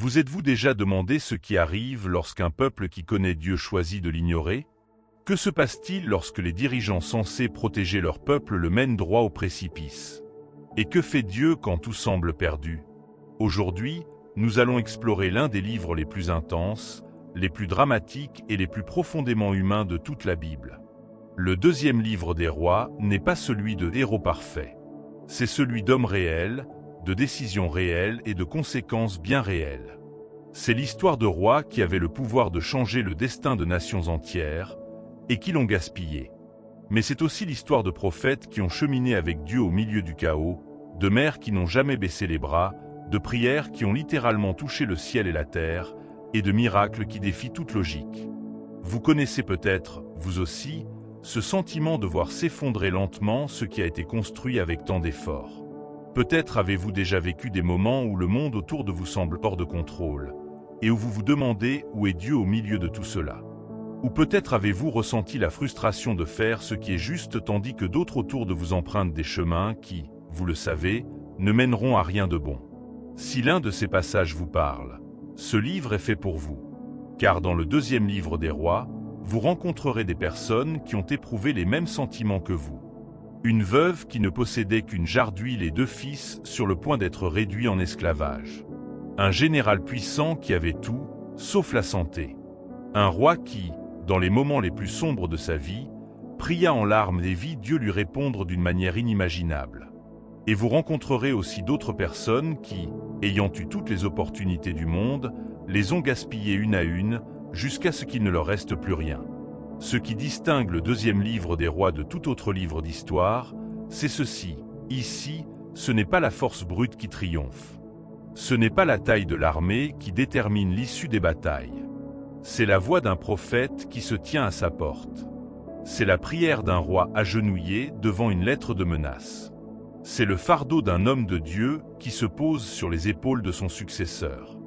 Vous êtes-vous déjà demandé ce qui arrive lorsqu'un peuple qui connaît Dieu choisit de l'ignorer? Que se passe-t-il lorsque les dirigeants censés protéger leur peuple le mènent droit au précipice? Et que fait Dieu quand tout semble perdu? Aujourd'hui, nous allons explorer l'un des livres les plus intenses, les plus dramatiques et les plus profondément humains de toute la Bible. Le deuxième livre des rois n'est pas celui de héros parfaits. C'est celui d'hommes réels, de décisions réelles et de conséquences bien réelles. C'est l'histoire de rois qui avaient le pouvoir de changer le destin de nations entières et qui l'ont gaspillé. Mais c'est aussi l'histoire de prophètes qui ont cheminé avec Dieu au milieu du chaos, de mères qui n'ont jamais baissé les bras, de prières qui ont littéralement touché le ciel et la terre, et de miracles qui défient toute logique. Vous connaissez peut-être, vous aussi, ce sentiment de voir s'effondrer lentement ce qui a été construit avec tant d'efforts. Peut-être avez-vous déjà vécu des moments où le monde autour de vous semble hors de contrôle, et où vous vous demandez où est Dieu au milieu de tout cela. Ou peut-être avez-vous ressenti la frustration de faire ce qui est juste tandis que d'autres autour de vous empruntent des chemins qui, vous le savez, ne mèneront à rien de bon. Si l'un de ces passages vous parle, ce livre est fait pour vous. Car dans le deuxième livre des rois, vous rencontrerez des personnes qui ont éprouvé les mêmes sentiments que vous. Une veuve qui ne possédait qu'une jarre d'huile et 2 fils sur le point d'être réduit en esclavage. Un général puissant qui avait tout, sauf la santé. Un roi qui, dans les moments les plus sombres de sa vie, pria en larmes et vit Dieu lui répondre d'une manière inimaginable. Et vous rencontrerez aussi d'autres personnes qui, ayant eu toutes les opportunités du monde, les ont gaspillées une à une, jusqu'à ce qu'il ne leur reste plus rien. Ce qui distingue le deuxième livre des rois de tout autre livre d'histoire, c'est ceci. Ici, ce n'est pas la force brute qui triomphe. Ce n'est pas la taille de l'armée qui détermine l'issue des batailles. C'est la voix d'un prophète qui se tient à sa porte. C'est la prière d'un roi agenouillé devant une lettre de menace. C'est le fardeau d'un homme de Dieu qui se pose sur les épaules de son successeur.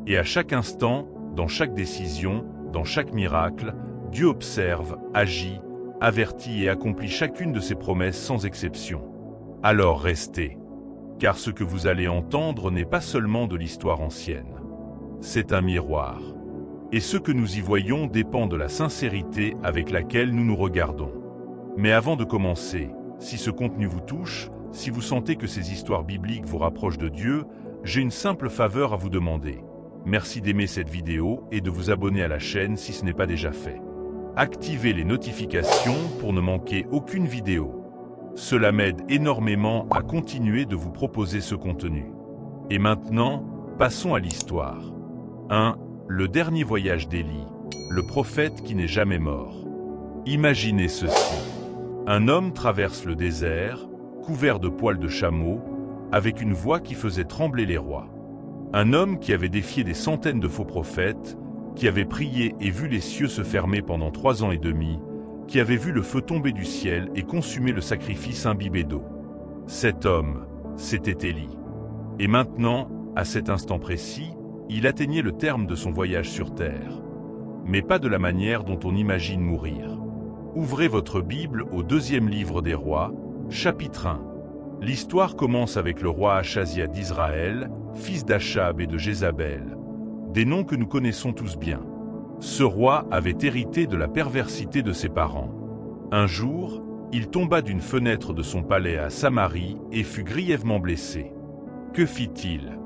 Et à chaque instant, dans chaque décision, dans chaque miracle, Dieu observe, agit, avertit et accomplit chacune de ses promesses sans exception. Alors restez, car ce que vous allez entendre n'est pas seulement de l'histoire ancienne. C'est un miroir. Et ce que nous y voyons dépend de la sincérité avec laquelle nous nous regardons. Mais avant de commencer, si ce contenu vous touche, si vous sentez que ces histoires bibliques vous rapprochent de Dieu, j'ai une simple faveur à vous demander. Merci d'aimer cette vidéo et de vous abonner à la chaîne si ce n'est pas déjà fait. Activez les notifications pour ne manquer aucune vidéo. Cela m'aide énormément à continuer de vous proposer ce contenu. Et maintenant, passons à l'histoire. 1. Le dernier voyage d'Élie, le prophète qui n'est jamais mort. Imaginez ceci. Un homme traverse le désert, couvert de poils de chameau, avec une voix qui faisait trembler les rois. Un homme qui avait défié des centaines de faux prophètes, qui avait prié et vu les cieux se fermer pendant 3 ans et demi, qui avait vu le feu tomber du ciel et consumer le sacrifice imbibé d'eau. Cet homme, c'était Élie. Et maintenant, à cet instant précis, il atteignait le terme de son voyage sur terre. Mais pas de la manière dont on imagine mourir. Ouvrez votre Bible au deuxième livre des rois, chapitre 1. L'histoire commence avec le roi Achazia d'Israël, fils d'Achab et de Jézabel, des noms que nous connaissons tous bien. Ce roi avait hérité de la perversité de ses parents. Un jour, il tomba d'une fenêtre de son palais à Samarie et fut grièvement blessé. Que fit-il?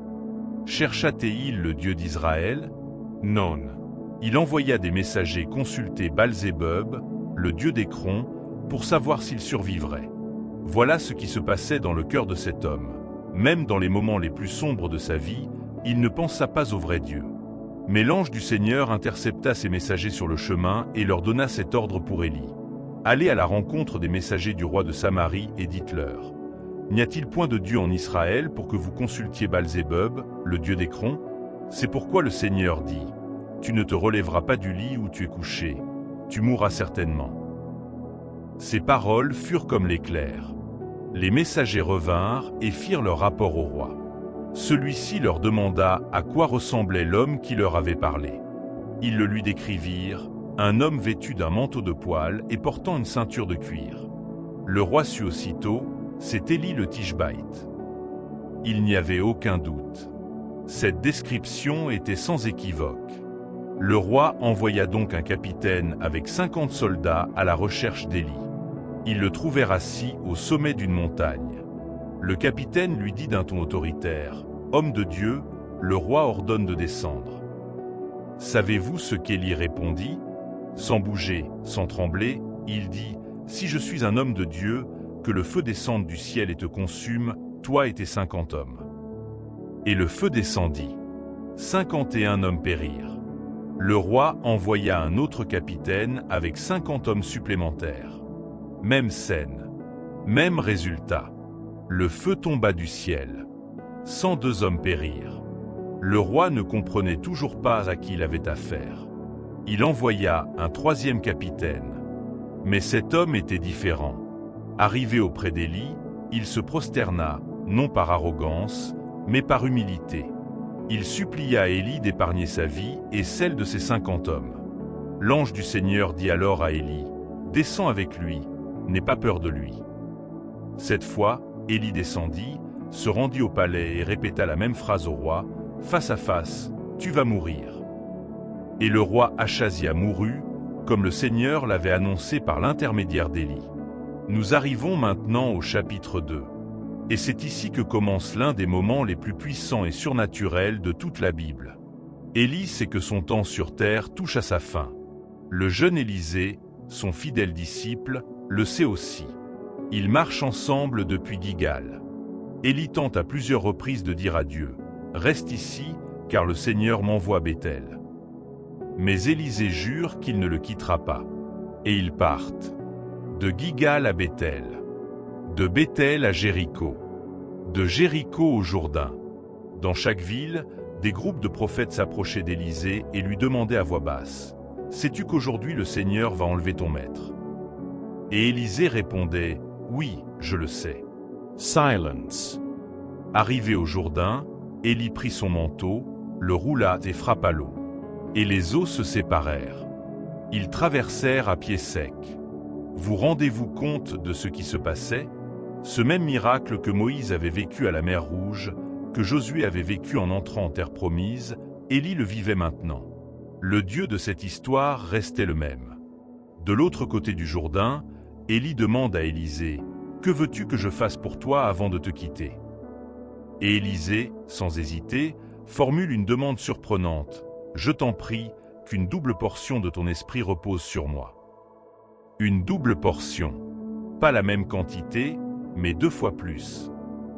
Chercha-t-il le Dieu d'Israël? Non. Il envoya des messagers consulter Baal-zébub, le dieu d'Écron, pour savoir s'il survivrait. Voilà ce qui se passait dans le cœur de cet homme. Même dans les moments les plus sombres de sa vie, il ne pensa pas au vrai Dieu. Mais l'ange du Seigneur intercepta ses messagers sur le chemin et leur donna cet ordre pour Élie. Allez à la rencontre des messagers du roi de Samarie et dites-leur: N'y a-t-il point de Dieu en Israël pour que vous consultiez Baal-zébub, le dieu d'Écron? C'est pourquoi le Seigneur dit: Tu ne te relèveras pas du lit où tu es couché, tu mourras certainement. Ces paroles furent comme l'éclair. Les messagers revinrent et firent leur rapport au roi. Celui-ci leur demanda à quoi ressemblait l'homme qui leur avait parlé. Ils le lui décrivirent, un homme vêtu d'un manteau de poil et portant une ceinture de cuir. Le roi sut aussitôt, c'est Élie le Tishbaïte. Il n'y avait aucun doute. Cette description était sans équivoque. Le roi envoya donc un capitaine avec 50 soldats à la recherche d'Élie. Ils le trouvèrent assis au sommet d'une montagne. Le capitaine lui dit d'un ton autoritaire, « Homme de Dieu, le roi ordonne de descendre. » Savez-vous ce qu'Élie répondit? Sans bouger, sans trembler, il dit, « Si je suis un homme de Dieu, que le feu descende du ciel et te consume, toi et tes 50 hommes. » Et le feu descendit. 51 hommes périrent. Le roi envoya un autre capitaine avec 50 hommes supplémentaires. Même scène, même résultat. Le feu tomba du ciel. 102 hommes périrent. Le roi ne comprenait toujours pas à qui il avait affaire. Il envoya un troisième capitaine. Mais cet homme était différent. Arrivé auprès d'Élie, il se prosterna, non par arrogance, mais par humilité. Il supplia Élie d'épargner sa vie et celle de ses 50 hommes. L'ange du Seigneur dit alors à Élie, « Descends avec lui, n'aie pas peur de lui. » Cette fois, Élie descendit, se rendit au palais et répéta la même phrase au roi, « Face à face, tu vas mourir. » Et le roi Achazia mourut, comme le Seigneur l'avait annoncé par l'intermédiaire d'Élie. Nous arrivons maintenant au chapitre 2. Et c'est ici que commence l'un des moments les plus puissants et surnaturels de toute la Bible. Élie sait que son temps sur terre touche à sa fin. Le jeune Élisée, son fidèle disciple, le sait aussi. Ils marchent ensemble depuis Gilgal. Élie tente à plusieurs reprises de dire à Dieu, « Reste ici, car le Seigneur m'envoie à Béthel. » Mais Élisée jure qu'il ne le quittera pas. Et ils partent. De Gilgal à Béthel. De Béthel à Jéricho. De Jéricho au Jourdain. Dans chaque ville, des groupes de prophètes s'approchaient d'Élisée et lui demandaient à voix basse, « Sais-tu qu'aujourd'hui le Seigneur va enlever ton maître ?» Et Élisée répondait, « Oui, je le sais. » Silence. Arrivé au Jourdain, Élie prit son manteau, le roula et frappa l'eau. Et les eaux se séparèrent. Ils traversèrent à pied sec. Vous rendez-vous compte de ce qui se passait? Ce même miracle que Moïse avait vécu à la mer Rouge, que Josué avait vécu en entrant en terre promise, Élie le vivait maintenant. Le Dieu de cette histoire restait le même. De l'autre côté du Jourdain, Élie demande à Élisée, « Que veux-tu que je fasse pour toi avant de te quitter ?» Et Élisée, sans hésiter, formule une demande surprenante, « Je t'en prie, qu'une double portion de ton esprit repose sur moi. » Une double portion. Pas la même quantité, mais 2 fois plus.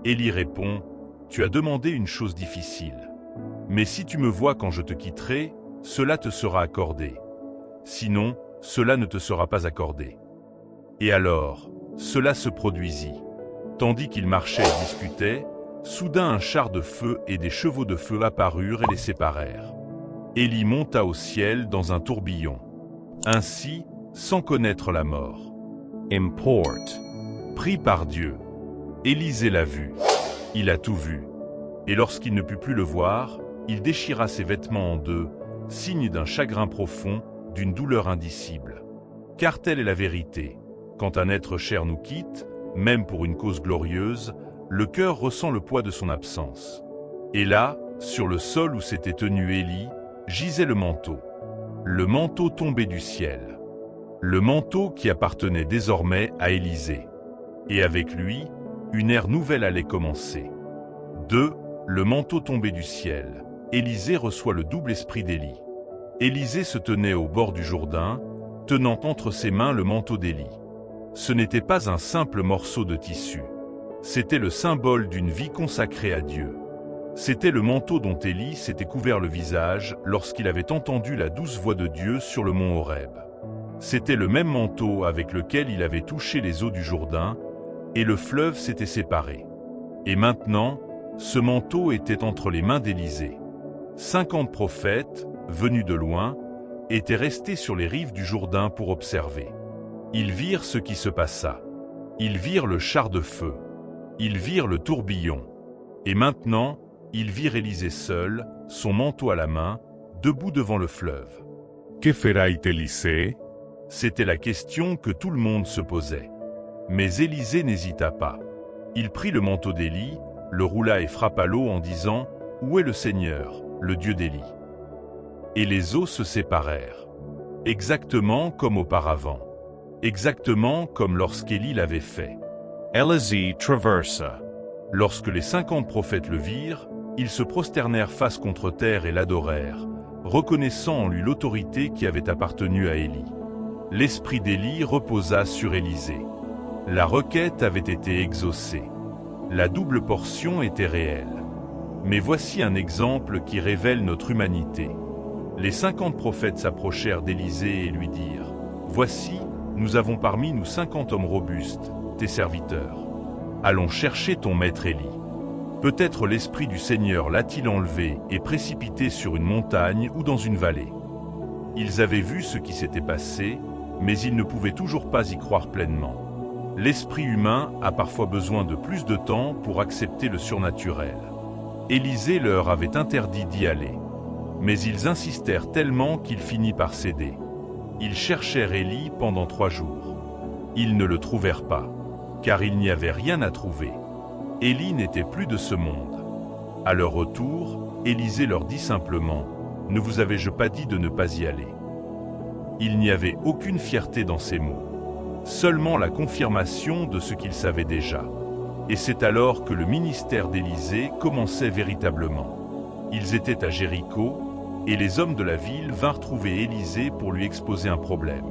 Élie répond, « Tu as demandé une chose difficile. Mais si tu me vois quand je te quitterai, cela te sera accordé. Sinon, cela ne te sera pas accordé. » Et alors, cela se produisit. Tandis qu'ils marchaient et discutaient, soudain un char de feu et des chevaux de feu apparurent et les séparèrent. Élie monta au ciel dans un tourbillon. Ainsi, sans connaître la mort. Import. Pris par Dieu. Élisée l'a vu. Il a tout vu. Et lorsqu'il ne put plus le voir, il déchira ses vêtements en deux, signe d'un chagrin profond, d'une douleur indicible. Car telle est la vérité. Quand un être cher nous quitte, même pour une cause glorieuse, le cœur ressent le poids de son absence. Et là, sur le sol où s'était tenu Élie, gisait le manteau tombé du ciel. Le manteau qui appartenait désormais à Élisée. Et avec lui, une ère nouvelle allait commencer. 2. Le manteau tombé du ciel. Élisée reçoit le double esprit d'Élie. Élisée se tenait au bord du Jourdain, tenant entre ses mains le manteau d'Élie. Ce n'était pas un simple morceau de tissu. C'était le symbole d'une vie consacrée à Dieu. C'était le manteau dont Élie s'était couvert le visage lorsqu'il avait entendu la douce voix de Dieu sur le mont Horeb. C'était le même manteau avec lequel il avait touché les eaux du Jourdain, et le fleuve s'était séparé. Et maintenant, ce manteau était entre les mains d'Élisée. 50 prophètes, venus de loin, étaient restés sur les rives du Jourdain pour observer. Ils virent ce qui se passa. Ils virent le char de feu. Ils virent le tourbillon. Et maintenant, ils virent Élisée seul, son manteau à la main, debout devant le fleuve. Que ferait Élisée? C'était la question que tout le monde se posait. Mais Élisée n'hésita pas. Il prit le manteau d'Élie, le roula et frappa l'eau en disant « où est le Seigneur, le Dieu d'Élie? Et les eaux se séparèrent. Exactement comme auparavant. Exactement comme lorsqu'Élie l'avait fait. Elysée traversa. Lorsque les 50 prophètes le virent, ils se prosternèrent face contre terre et l'adorèrent, reconnaissant en lui l'autorité qui avait appartenu à Élie. L'esprit d'Élie reposa sur Élisée. La requête avait été exaucée. La double portion était réelle. Mais voici un exemple qui révèle notre humanité. Les 50 prophètes s'approchèrent d'Élisée et lui dirent « Voici, nous avons parmi nous 50 hommes robustes, tes serviteurs. Allons chercher ton maître Élie. Peut-être l'Esprit du Seigneur l'a-t-il enlevé et précipité sur une montagne ou dans une vallée. » Ils avaient vu ce qui s'était passé, mais ils ne pouvaient toujours pas y croire pleinement. L'esprit humain a parfois besoin de plus de temps pour accepter le surnaturel. Élisée leur avait interdit d'y aller. Mais ils insistèrent tellement qu'il finit par céder. Ils cherchèrent Élie pendant 3 jours. Ils ne le trouvèrent pas, car il n'y avait rien à trouver. Élie n'était plus de ce monde. À leur retour, Élisée leur dit simplement « Ne vous avais-je pas dit de ne pas y aller ?» Il n'y avait aucune fierté dans ces mots, seulement la confirmation de ce qu'ils savaient déjà. Et c'est alors que le ministère d'Élisée commençait véritablement. Ils étaient à Jéricho, et les hommes de la ville vinrent trouver Élisée pour lui exposer un problème.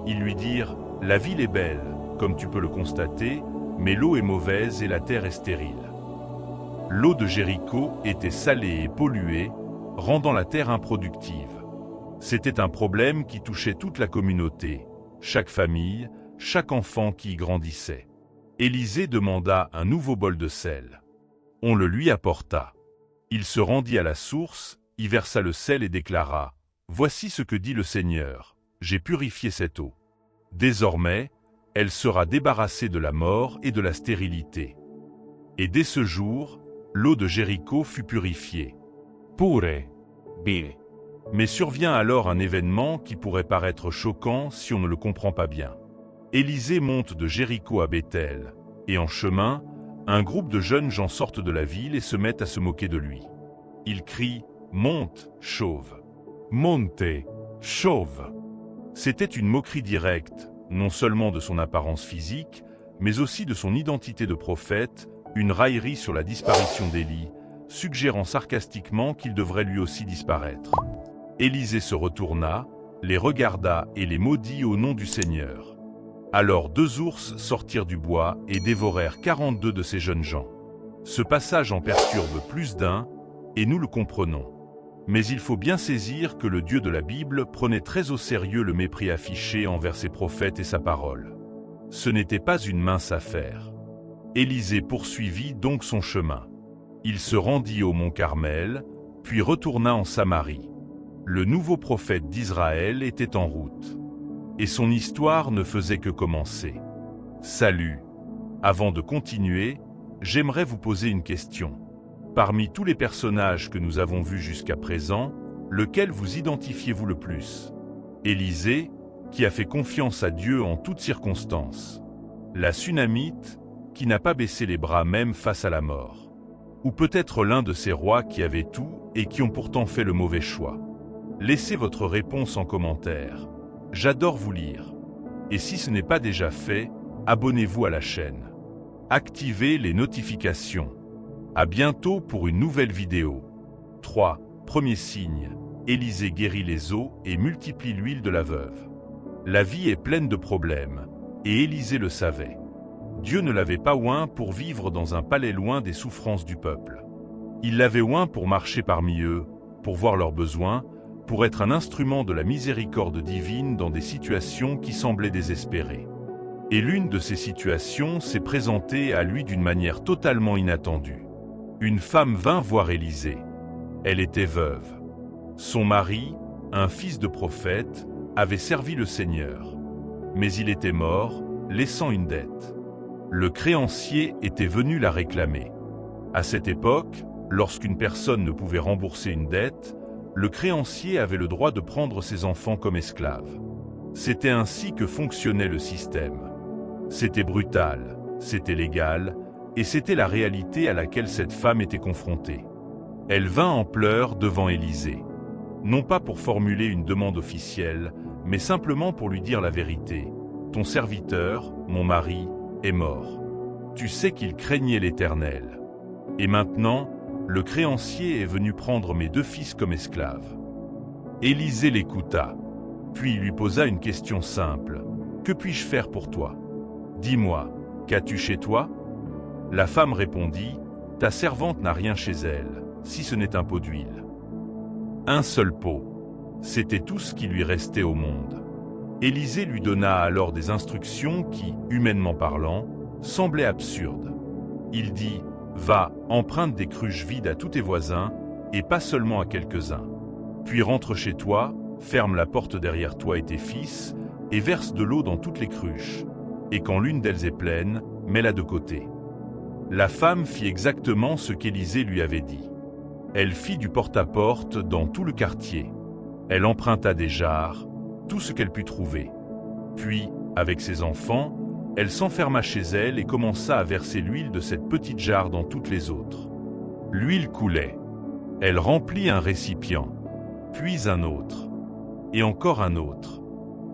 Ils lui dirent « La ville est belle, comme tu peux le constater, mais l'eau est mauvaise et la terre est stérile. » L'eau de Jéricho était salée et polluée, rendant la terre improductive. C'était un problème qui touchait toute la communauté, chaque famille, chaque enfant qui y grandissait. Élisée demanda un nouveau bol de sel. On le lui apporta. Il se rendit à la source, y versa le sel et déclara « Voici ce que dit le Seigneur, j'ai purifié cette eau. Désormais, elle sera débarrassée de la mort et de la stérilité. » Et dès ce jour, l'eau de Jéricho fut purifiée. Pure. Bene. Mais survient alors un événement qui pourrait paraître choquant si on ne le comprend pas bien. Élisée monte de Jéricho à Béthel, et en chemin, un groupe de jeunes gens sortent de la ville et se mettent à se moquer de lui. Ils crient « Monte, chauve !»« Monte, chauve !» C'était une moquerie directe, non seulement de son apparence physique, mais aussi de son identité de prophète, une raillerie sur la disparition d'Élie, suggérant sarcastiquement qu'il devrait lui aussi disparaître. Élisée se retourna, les regarda et les maudit au nom du Seigneur. Alors 2 ours sortirent du bois et dévorèrent 42 de ces jeunes gens. Ce passage en perturbe plus d'un, et nous le comprenons. Mais il faut bien saisir que le Dieu de la Bible prenait très au sérieux le mépris affiché envers ses prophètes et sa parole. Ce n'était pas une mince affaire. Élisée poursuivit donc son chemin. Il se rendit au mont Carmel, puis retourna en Samarie. Le nouveau prophète d'Israël était en route. Et son histoire ne faisait que commencer. Salut! Avant de continuer, j'aimerais vous poser une question. Parmi tous les personnages que nous avons vus jusqu'à présent, lequel vous identifiez-vous le plus? Élisée, qui a fait confiance à Dieu en toutes circonstances. La Sunamite, qui n'a pas baissé les bras même face à la mort. Ou peut-être l'un de ces rois qui avaient tout et qui ont pourtant fait le mauvais choix. Laissez votre réponse en commentaire. J'adore vous lire. Et si ce n'est pas déjà fait, abonnez-vous à la chaîne. Activez les notifications. À bientôt pour une nouvelle vidéo. 3. Premier signe. Élisée guérit les eaux et multiplie l'huile de la veuve. La vie est pleine de problèmes, et Élisée le savait. Dieu ne l'avait pas oint pour vivre dans un palais loin des souffrances du peuple. Il l'avait oint pour marcher parmi eux, pour voir leurs besoins, pour être un instrument de la miséricorde divine dans des situations qui semblaient désespérées. Et l'une de ces situations s'est présentée à lui d'une manière totalement inattendue. Une femme vint voir Élisée. Elle était veuve. Son mari, un fils de prophète, avait servi le Seigneur. Mais il était mort, laissant une dette. Le créancier était venu la réclamer. À cette époque, lorsqu'une personne ne pouvait rembourser une dette, le créancier avait le droit de prendre ses enfants comme esclaves. C'était ainsi que fonctionnait le système. C'était brutal, c'était légal, et c'était la réalité à laquelle cette femme était confrontée. Elle vint en pleurs devant Élisée. Non pas pour formuler une demande officielle, mais simplement pour lui dire la vérité. Ton serviteur, mon mari, est mort. Tu sais qu'il craignait l'Éternel. Et maintenant, le créancier est venu prendre mes 2 fils comme esclaves. Élisée l'écouta, puis il lui posa une question simple. Que puis-je faire pour toi? Dis-moi, qu'as-tu chez toi? La femme répondit, ta servante n'a rien chez elle, si ce n'est un pot d'huile. Un seul pot. C'était tout ce qui lui restait au monde. Élisée lui donna alors des instructions qui, humainement parlant, semblaient absurdes. Il dit, va, emprunte des cruches vides à tous tes voisins, et pas seulement à quelques-uns. Puis rentre chez toi, ferme la porte derrière toi et tes fils, et verse de l'eau dans toutes les cruches. Et quand l'une d'elles est pleine, mets-la de côté. La femme fit exactement ce qu'Élisée lui avait dit. Elle fit du porte-à-porte dans tout le quartier. Elle emprunta des jarres, tout ce qu'elle put trouver. Puis, avec ses enfants, elle s'enferma chez elle et commença à verser l'huile de cette petite jarre dans toutes les autres. L'huile coulait. Elle remplit un récipient, puis un autre, et encore un autre,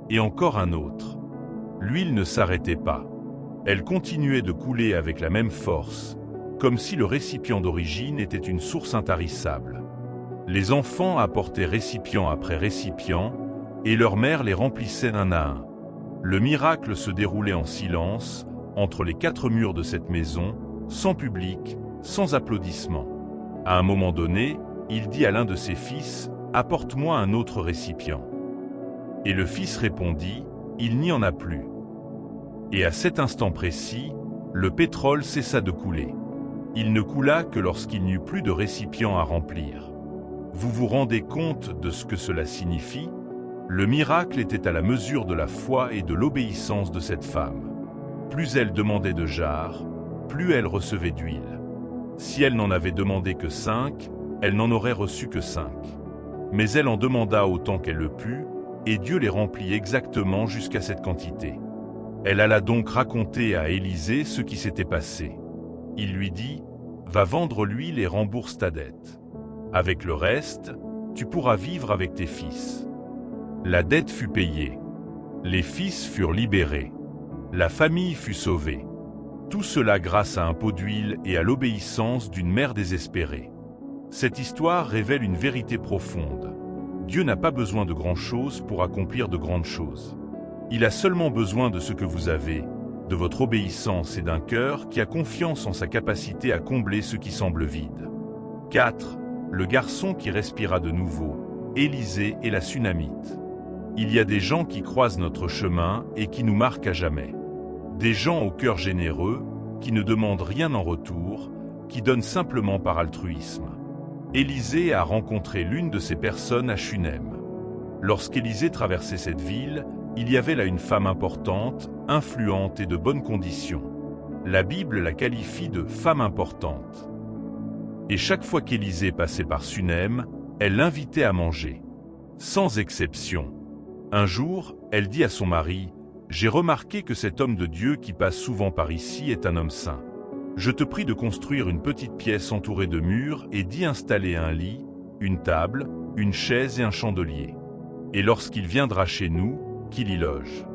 et encore un autre. L'huile ne s'arrêtait pas. Elle continuait de couler avec la même force, comme si le récipient d'origine était une source intarissable. Les enfants apportaient récipient après récipient, et leur mère les remplissait un à un. Le miracle se déroulait en silence, entre les 4 murs de cette maison, sans public, sans applaudissements. À un moment donné, il dit à l'un de ses fils, « Apporte-moi un autre récipient. » Et le fils répondit, « Il n'y en a plus. » Et à cet instant précis, le pétrole cessa de couler. Il ne coula que lorsqu'il n'y eut plus de récipient à remplir. Vous vous rendez compte de ce que cela signifie? Le miracle était à la mesure de la foi et de l'obéissance de cette femme. Plus elle demandait de jarres, plus elle recevait d'huile. Si elle n'en avait demandé que 5, elle n'en aurait reçu que 5. Mais elle en demanda autant qu'elle le put, et Dieu les remplit exactement jusqu'à cette quantité. Elle alla donc raconter à Élisée ce qui s'était passé. Il lui dit, « Va vendre l'huile et rembourse ta dette. Avec le reste, tu pourras vivre avec tes fils. » La dette fut payée. Les fils furent libérés. La famille fut sauvée. Tout cela grâce à un pot d'huile et à l'obéissance d'une mère désespérée. Cette histoire révèle une vérité profonde. Dieu n'a pas besoin de grand-chose pour accomplir de grandes choses. Il a seulement besoin de ce que vous avez, de votre obéissance et d'un cœur qui a confiance en sa capacité à combler ce qui semble vide. 4. Le garçon qui respira de nouveau, Élisée et la Sunamite. Il y a des gens qui croisent notre chemin et qui nous marquent à jamais. Des gens au cœur généreux, qui ne demandent rien en retour, qui donnent simplement par altruisme. Élisée a rencontré l'une de ces personnes à Shunem. Lorsqu'Élisée traversait cette ville, il y avait là une femme importante, influente et de bonnes conditions. La Bible la qualifie de « femme importante ». Et chaque fois qu'Élisée passait par Shunem, elle l'invitait à manger. Sans exception. Un jour, elle dit à son mari, « J'ai remarqué que cet homme de Dieu qui passe souvent par ici est un homme saint. Je te prie de construire une petite pièce entourée de murs et d'y installer un lit, une table, une chaise et un chandelier. Et lorsqu'il viendra chez nous, qu'il y loge. »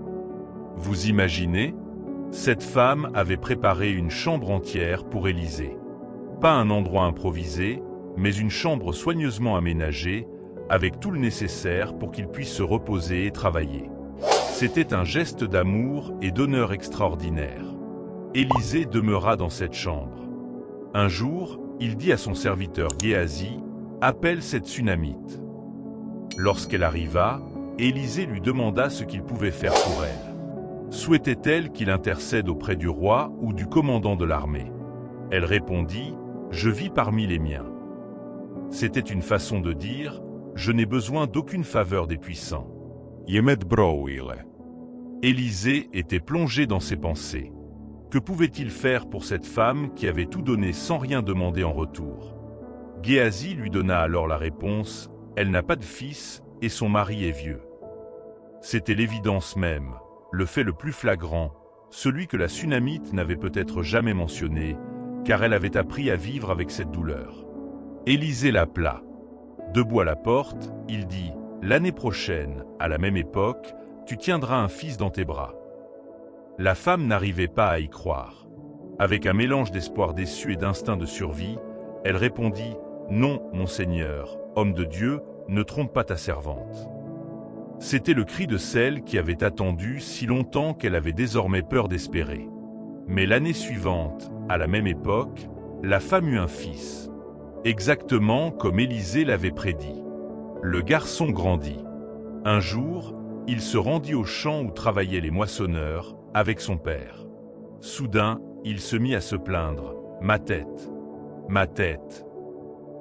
Vous imaginez? Cette femme avait préparé une chambre entière pour Élisée. Pas un endroit improvisé, mais une chambre soigneusement aménagée, avec tout le nécessaire pour qu'il puisse se reposer et travailler. C'était un geste d'amour et d'honneur extraordinaire. Élisée demeura dans cette chambre. Un jour, il dit à son serviteur Géasi, « Appelle cette Sunamite. » Lorsqu'elle arriva, Élisée lui demanda ce qu'il pouvait faire pour elle. Souhaitait-elle qu'il intercède auprès du roi ou du commandant de l'armée? Elle répondit, « Je vis parmi les miens. » C'était une façon de dire, « Je n'ai besoin d'aucune faveur des puissants. » Élisée était plongé dans ses pensées. Que pouvait-il faire pour cette femme qui avait tout donné sans rien demander en retour? Géasi lui donna alors la réponse, « Elle n'a pas de fils et son mari est vieux. » C'était l'évidence même, le fait le plus flagrant, celui que la Sunamite n'avait peut-être jamais mentionné, car elle avait appris à vivre avec cette douleur. Élisée l'appela. Debout à la porte, il dit « L'année prochaine, à la même époque, tu tiendras un fils dans tes bras. » La femme n'arrivait pas à y croire. Avec un mélange d'espoir déçu et d'instinct de survie, elle répondit « Non, mon Seigneur, homme de Dieu, ne trompe pas ta servante. » C'était le cri de celle qui avait attendu si longtemps qu'elle avait désormais peur d'espérer. Mais l'année suivante, à la même époque, la femme eut un fils. Exactement comme Élisée l'avait prédit. Le garçon grandit. Un jour, il se rendit au champ où travaillaient les moissonneurs, avec son père. Soudain, il se mit à se plaindre. « Ma tête, ma tête !»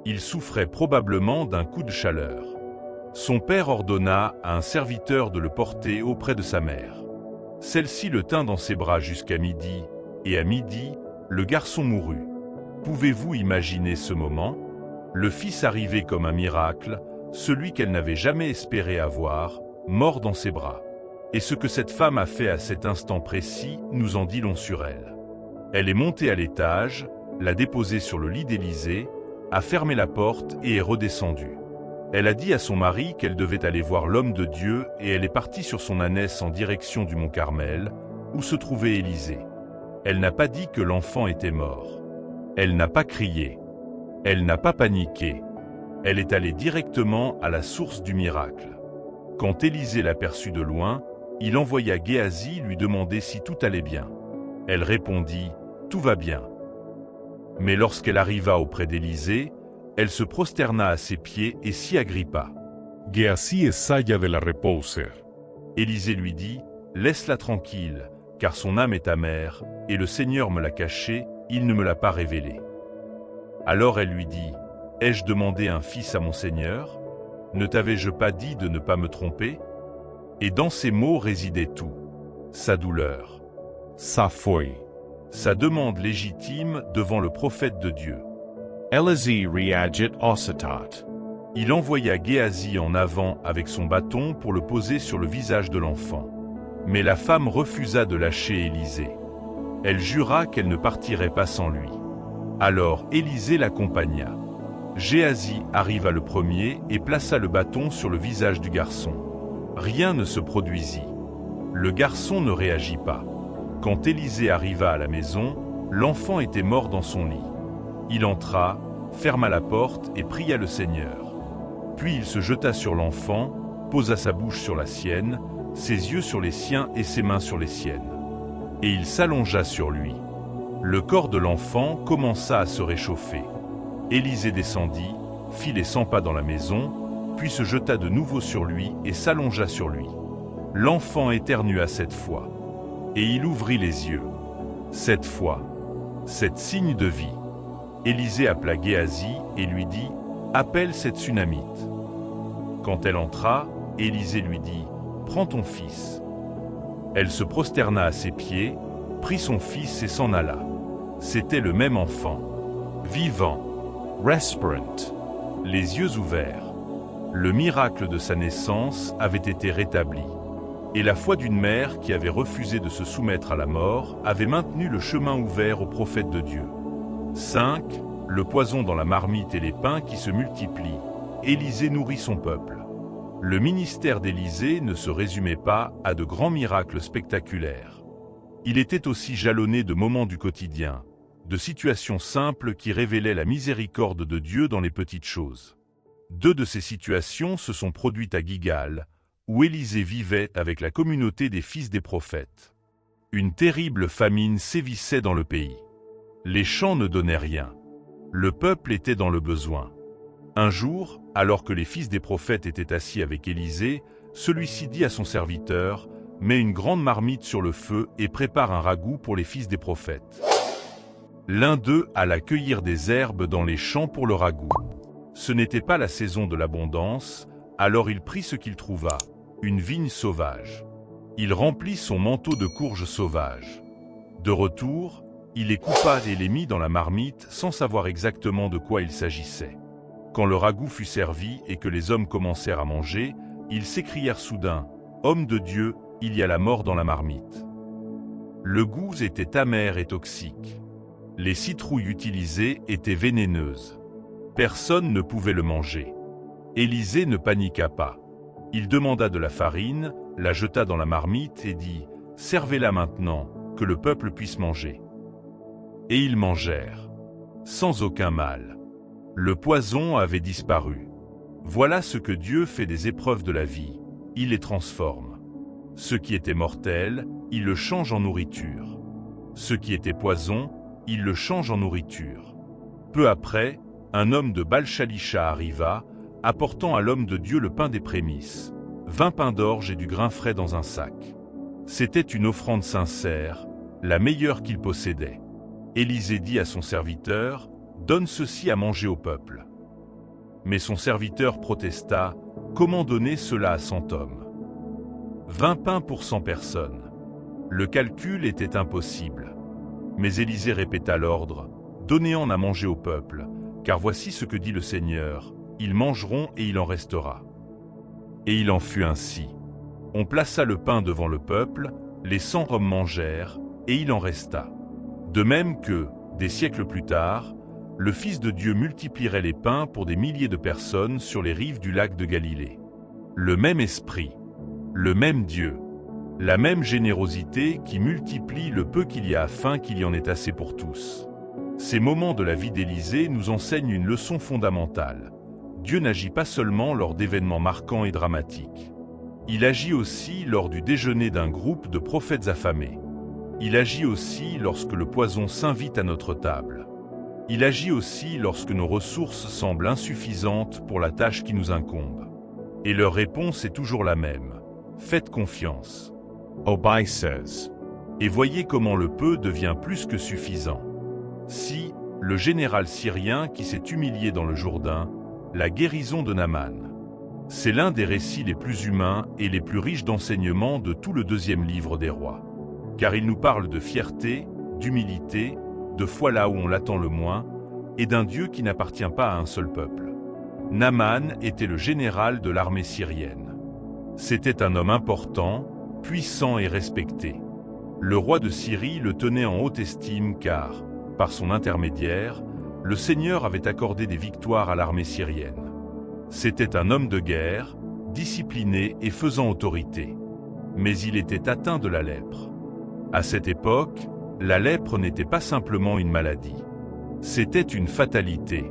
Il souffrait probablement d'un coup de chaleur. Son père ordonna à un serviteur de le porter auprès de sa mère. Celle-ci le tint dans ses bras jusqu'à midi, et à midi, le garçon mourut. Pouvez-vous imaginer ce moment? Le fils arrivé comme un miracle, celui qu'elle n'avait jamais espéré avoir, mort dans ses bras. Et ce que cette femme a fait à cet instant précis nous en dit long sur elle. Elle est montée à l'étage, l'a déposé sur le lit d'Élisée, a fermé la porte et est redescendue. Elle a dit à son mari qu'elle devait aller voir l'homme de Dieu et elle est partie sur son ânesse en direction du mont Carmel, où se trouvait Élisée. Elle n'a pas dit que l'enfant était mort. Elle n'a pas crié. Elle n'a pas paniqué. Elle est allée directement à la source du miracle. Quand Élisée l'aperçut de loin, il envoya Géasi lui demander si tout allait bien. Elle répondit « Tout va bien ». Mais lorsqu'elle arriva auprès d'Élisée, elle se prosterna à ses pieds et s'y agrippa. Géasi ensaya de la reposer. Élisée lui dit « Laisse-la tranquille, car son âme est amère, et le Seigneur me l'a cachée, il ne me l'a pas révélée. » Alors elle lui dit « Ai-je demandé un fils à mon Seigneur? Ne t'avais-je pas dit de ne pas me tromper ?» Et dans ces mots résidait tout. Sa douleur. Sa foi. Sa demande légitime devant le prophète de Dieu. Élisée reagit aussitôt. Il envoya Géasi en avant avec son bâton pour le poser sur le visage de l'enfant. Mais la femme refusa de lâcher Élisée. Elle jura qu'elle ne partirait pas sans lui. Alors Élisée l'accompagna. Géasi arriva le premier et plaça le bâton sur le visage du garçon. Rien ne se produisit. Le garçon ne réagit pas. Quand Élisée arriva à la maison, l'enfant était mort dans son lit. Il entra, ferma la porte et pria le Seigneur. Puis il se jeta sur l'enfant, posa sa bouche sur la sienne, ses yeux sur les siens et ses mains sur les siennes. Et il s'allongea sur lui. Le corps de l'enfant commença à se réchauffer. Élisée descendit, fit les 100 pas dans la maison, puis se jeta de nouveau sur lui et s'allongea sur lui. L'enfant éternua 7 fois. Et il ouvrit les yeux. 7 fois. 7 signes de vie. Élisée appela Géasi et lui dit « Appelle cette Sunamite. » Quand elle entra, Élisée lui dit « Prends ton fils. » Elle se prosterna à ses pieds, prit son fils et s'en alla. C'était le même enfant, vivant, respirant, les yeux ouverts. Le miracle de sa naissance avait été rétabli. Et la foi d'une mère qui avait refusé de se soumettre à la mort avait maintenu le chemin ouvert au prophète de Dieu. 5. Le poison dans la marmite et les pains qui se multiplient. Élisée nourrit son peuple. Le ministère d'Élisée ne se résumait pas à de grands miracles spectaculaires. Il était aussi jalonné de moments du quotidien, de situations simples qui révélaient la miséricorde de Dieu dans les petites choses. 2 de ces situations se sont produites à Gilgal, où Élisée vivait avec la communauté des fils des prophètes. Une terrible famine sévissait dans le pays. Les champs ne donnaient rien. Le peuple était dans le besoin. Un jour, alors que les fils des prophètes étaient assis avec Élisée, celui-ci dit à son serviteur « Mets une grande marmite sur le feu et prépare un ragoût pour les fils des prophètes. » L'un d'eux alla cueillir des herbes dans les champs pour le ragoût. Ce n'était pas la saison de l'abondance, alors il prit ce qu'il trouva, une vigne sauvage. Il remplit son manteau de courges sauvages. De retour, il les coupa et les mit dans la marmite sans savoir exactement de quoi il s'agissait. Quand le ragoût fut servi et que les hommes commencèrent à manger, ils s'écrièrent soudain « Homme de Dieu, il y a la mort dans la marmite. » Le goût était amer et toxique. Les citrouilles utilisées étaient vénéneuses. Personne ne pouvait le manger. Élisée ne paniqua pas. Il demanda de la farine, la jeta dans la marmite et dit « Servez-la maintenant, que le peuple puisse manger. » Et ils mangèrent, sans aucun mal. Le poison avait disparu. Voilà ce que Dieu fait des épreuves de la vie, il les transforme. Ce qui était mortel, il le change en nourriture. Ce qui était poison, il le change en nourriture. Peu après, un homme de Baal-Shalisha arriva, apportant à l'homme de Dieu le pain des prémices, 20 pains d'orge et du grain frais dans un sac. C'était une offrande sincère, la meilleure qu'il possédait. Élisée dit à son serviteur, « Donne ceci à manger au peuple. » Mais son serviteur protesta, « Comment donner cela à 100 hommes ? 20 pains pour 100 personnes. » Le calcul était impossible. Mais Élisée répéta l'ordre, « Donnez-en à manger au peuple, car voici ce que dit le Seigneur, ils mangeront et il en restera. » Et il en fut ainsi. On plaça le pain devant le peuple, les 100 hommes mangèrent, et il en resta. De même que, des siècles plus tard, le Fils de Dieu multiplierait les pains pour des milliers de personnes sur les rives du lac de Galilée. Le même esprit, le même Dieu, la même générosité qui multiplie le peu qu'il y a afin qu'il y en ait assez pour tous. Ces moments de la vie d'Élisée nous enseignent une leçon fondamentale. Dieu n'agit pas seulement lors d'événements marquants et dramatiques. Il agit aussi lors du déjeuner d'un groupe de prophètes affamés. Il agit aussi lorsque le poison s'invite à notre table. Il agit aussi lorsque nos ressources semblent insuffisantes pour la tâche qui nous incombe. Et leur réponse est toujours la même. Faites confiance. Obey says. Et voyez comment le peu devient plus que suffisant. Si, le général syrien qui s'est humilié dans le Jourdain, la guérison de Naaman. C'est l'un des récits les plus humains et les plus riches d'enseignements de tout le 2e livre des rois. Car il nous parle de fierté, d'humilité, de foi là où on l'attend le moins, et d'un Dieu qui n'appartient pas à un seul peuple. Naaman était le général de l'armée syrienne. C'était un homme important, puissant et respecté. Le roi de Syrie le tenait en haute estime car, par son intermédiaire, le Seigneur avait accordé des victoires à l'armée syrienne. C'était un homme de guerre, discipliné et faisant autorité. Mais il était atteint de la lèpre. À cette époque, la lèpre n'était pas simplement une maladie. C'était une fatalité.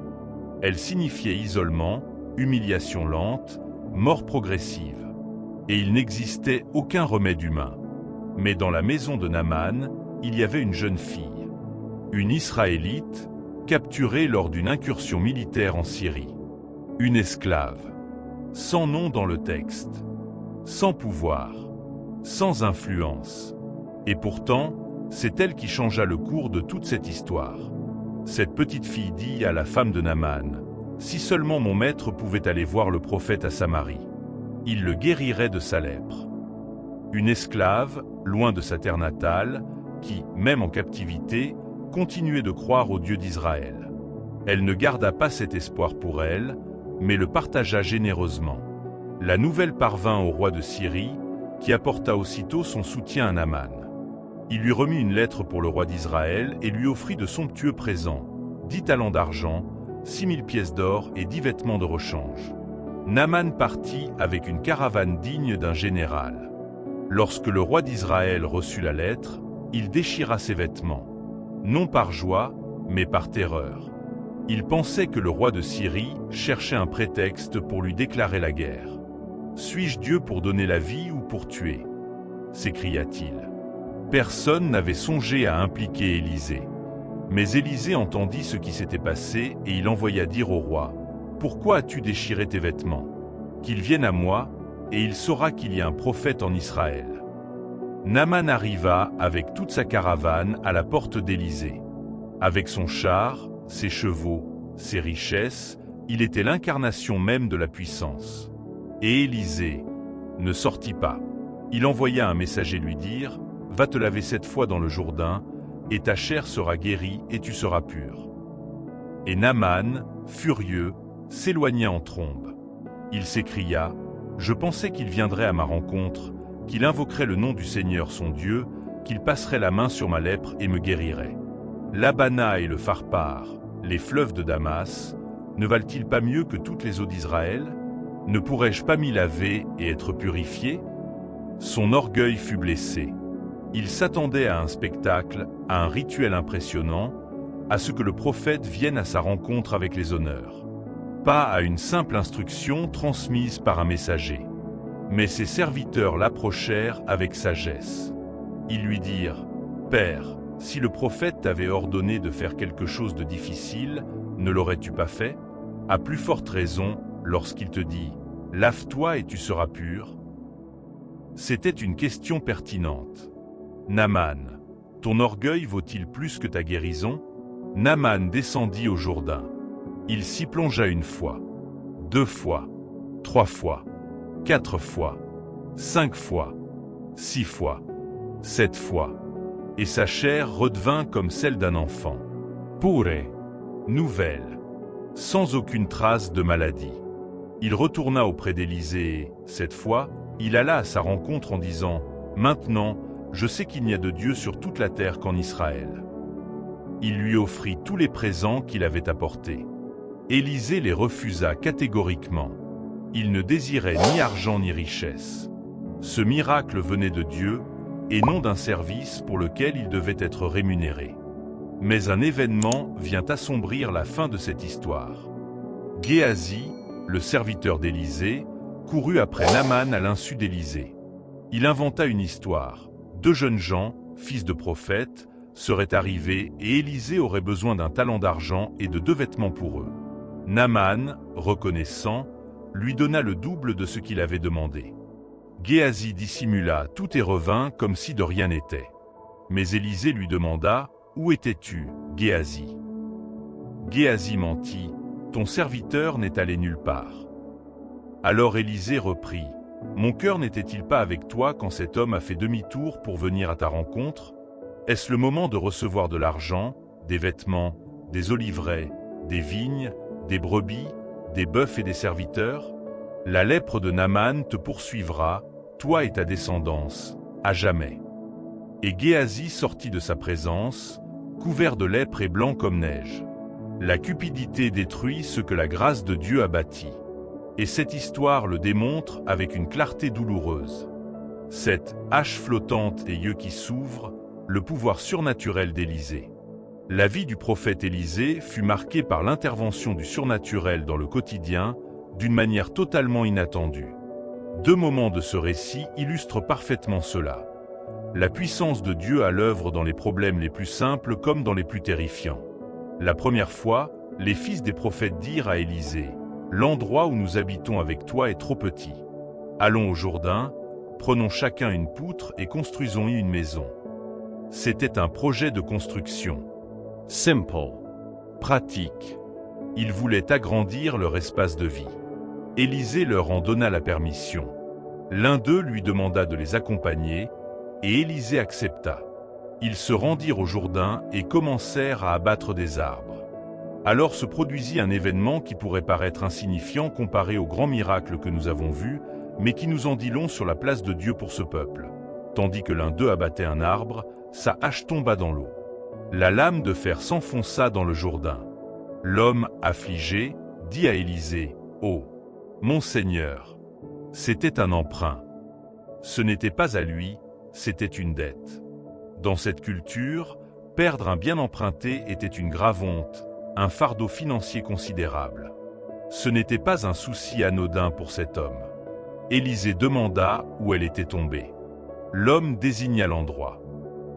Elle signifiait isolement, humiliation lente, mort progressive. Et il n'existait aucun remède humain. Mais dans la maison de Naaman, il y avait une jeune fille, une Israélite, capturée lors d'une incursion militaire en Syrie. Une esclave, sans nom dans le texte, sans pouvoir, sans influence. Et pourtant, c'est elle qui changea le cours de toute cette histoire. Cette petite fille dit à la femme de Naaman, « Si seulement mon maître pouvait aller voir le prophète à Samarie, il le guérirait de sa lèpre. » Une esclave, loin de sa terre natale, qui, même en captivité, continuait de croire au Dieu d'Israël. Elle ne garda pas cet espoir pour elle, mais le partagea généreusement. La nouvelle parvint au roi de Syrie, qui apporta aussitôt son soutien à Naaman. Il lui remit une lettre pour le roi d'Israël et lui offrit de somptueux présents, 10 talents d'argent, 6000 pièces d'or et 10 vêtements de rechange. Naaman partit avec une caravane digne d'un général. Lorsque le roi d'Israël reçut la lettre, il déchira ses vêtements. Non par joie, mais par terreur. Il pensait que le roi de Syrie cherchait un prétexte pour lui déclarer la guerre. « Suis-je Dieu pour donner la vie ou pour tuer ?» s'écria-t-il. Personne n'avait songé à impliquer Élisée. Mais Élisée entendit ce qui s'était passé et il envoya dire au roi, « Pourquoi as-tu déchiré tes vêtements ? Qu'il vienne à moi, et il saura qu'il y a un prophète en Israël. » Naaman arriva avec toute sa caravane à la porte d'Élisée. Avec son char, ses chevaux, ses richesses, il était l'incarnation même de la puissance. Et Élisée ne sortit pas. Il envoya un messager lui dire, « Va te laver 7 fois dans le Jourdain, et ta chair sera guérie et tu seras pur. » Et Naaman, furieux, s'éloigna en trombe. Il s'écria, « Je pensais qu'il viendrait à ma rencontre, qu'il invoquerait le nom du Seigneur son Dieu, qu'il passerait la main sur ma lèpre et me guérirait. » L'Abana et le Pharpar, les fleuves de Damas, Ne valent-ils pas mieux que toutes les eaux d'Israël? Ne pourrais-je pas m'y laver et être purifié? Son orgueil fut blessé. Il s'attendait à un spectacle, à un rituel impressionnant, à ce que le prophète vienne à sa rencontre avec les honneurs. Pas à une simple instruction transmise par un messager. Mais ses serviteurs l'approchèrent avec sagesse. Ils lui dirent: « Père, si le prophète t'avait ordonné de faire quelque chose de difficile, ne l'aurais-tu pas fait? À plus forte raison, lorsqu'il te dit « Lave-toi et tu seras pur ». C'était une question pertinente. Naaman, ton orgueil vaut-il plus que ta guérison? Naaman descendit au Jourdain. Il s'y plongea 1 fois, 2 fois, 3 fois, 4 fois, 5 fois, 6 fois, 7 fois, et sa chair redevint comme celle d'un enfant. Pure, nouvelle, sans aucune trace de maladie. Il retourna auprès d'Élisée et, cette fois, il alla à sa rencontre en disant: « Maintenant, je sais qu'il n'y a de Dieu sur toute la terre qu'en Israël. » Il lui offrit tous les présents qu'il avait apportés. Élisée les refusa catégoriquement. Il ne désirait ni argent ni richesse. Ce miracle venait de Dieu, et non d'un service pour lequel il devait être rémunéré. Mais un événement vient assombrir la fin de cette histoire. Géasi, le serviteur d'Élisée, courut après Naaman à l'insu d'Élisée. Il inventa une histoire. 2 jeunes gens, fils de prophètes, seraient arrivés et Élisée aurait besoin d'un talent d'argent et de 2 vêtements pour eux. Naaman, reconnaissant, lui donna le double de ce qu'il avait demandé. Géasi dissimula tout et revint comme si de rien n'était. Mais Élisée lui demanda: « Où étais-tu, Géasi ?» Géasi mentit: « Ton serviteur n'est allé nulle part. » Alors Élisée reprit: « Mon cœur n'était-il pas avec toi quand cet homme a fait demi-tour pour venir à ta rencontre? Est-ce le moment de recevoir de l'argent, des vêtements, des oliveraies, des vignes, des brebis, des bœufs et des serviteurs? La lèpre de Naaman te poursuivra, toi et ta descendance, à jamais. » Et Géasi sortit de sa présence, couvert de lèpre et blanc comme neige. La cupidité détruit ce que la grâce de Dieu a bâti. Et cette histoire le démontre avec une clarté douloureuse. Cette hache flottante et yeux qui s'ouvrent, le pouvoir surnaturel d'Élisée. La vie du prophète Élisée fut marquée par l'intervention du surnaturel dans le quotidien, d'une manière totalement inattendue. 2 moments de ce récit illustrent parfaitement cela. La puissance de Dieu à l'œuvre dans les problèmes les plus simples comme dans les plus terrifiants. La première fois, les fils des prophètes dirent à Élisée: « L'endroit où nous habitons avec toi est trop petit. Allons au Jourdain, prenons chacun une poutre et construisons-y une maison. » C'était un projet de construction. Simple. Pratique. Ils voulaient agrandir leur espace de vie. Élisée leur en donna la permission. L'un d'eux lui demanda de les accompagner, et Élisée accepta. Ils se rendirent au Jourdain et commencèrent à abattre des arbres. Alors se produisit un événement qui pourrait paraître insignifiant comparé au grand miracle que nous avons vu, mais qui nous en dit long sur la place de Dieu pour ce peuple. Tandis que l'un d'eux abattait un arbre, sa hache tomba dans l'eau. La lame de fer s'enfonça dans le Jourdain. L'homme, affligé, dit à Élisée: « Oh, mon Seigneur !» C'était un emprunt. Ce n'était pas à lui, c'était une dette. Dans cette culture, perdre un bien emprunté était une grave honte, un fardeau financier considérable. Ce n'était pas un souci anodin pour cet homme. Élisée demanda où elle était tombée. L'homme désigna l'endroit.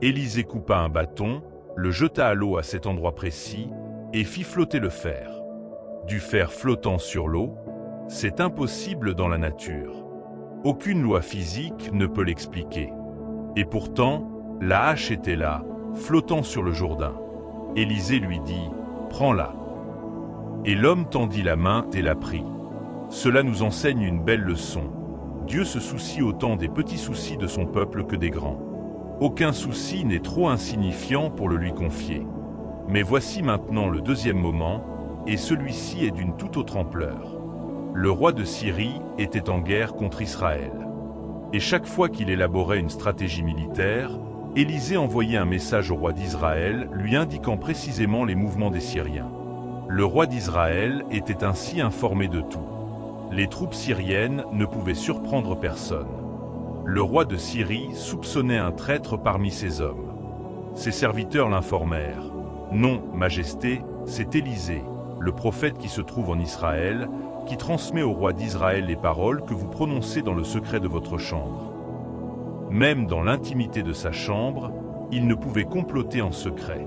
Élisée coupa un bâton, le jeta à l'eau à cet endroit précis et fit flotter le fer. Du fer flottant sur l'eau, c'est impossible dans la nature. Aucune loi physique ne peut l'expliquer. Et pourtant, la hache était là, flottant sur le Jourdain. Élisée lui dit: « Prends-la. » Et l'homme tendit la main et la prit. Cela nous enseigne une belle leçon. Dieu se soucie autant des petits soucis de son peuple que des grands. Aucun souci n'est trop insignifiant pour le lui confier. Mais voici maintenant le 2e moment, et celui-ci est d'une toute autre ampleur. Le roi de Syrie était en guerre contre Israël. Et chaque fois qu'il élaborait une stratégie militaire, Élisée envoyait un message au roi d'Israël lui indiquant précisément les mouvements des Syriens. Le roi d'Israël était ainsi informé de tout. Les troupes syriennes ne pouvaient surprendre personne. Le roi de Syrie soupçonnait un traître parmi ses hommes. Ses serviteurs l'informèrent. « Non, Majesté, c'est Élisée, le prophète qui se trouve en Israël, qui transmet au roi d'Israël les paroles que vous prononcez dans le secret de votre chambre. » Même dans l'intimité de sa chambre, il ne pouvait comploter en secret.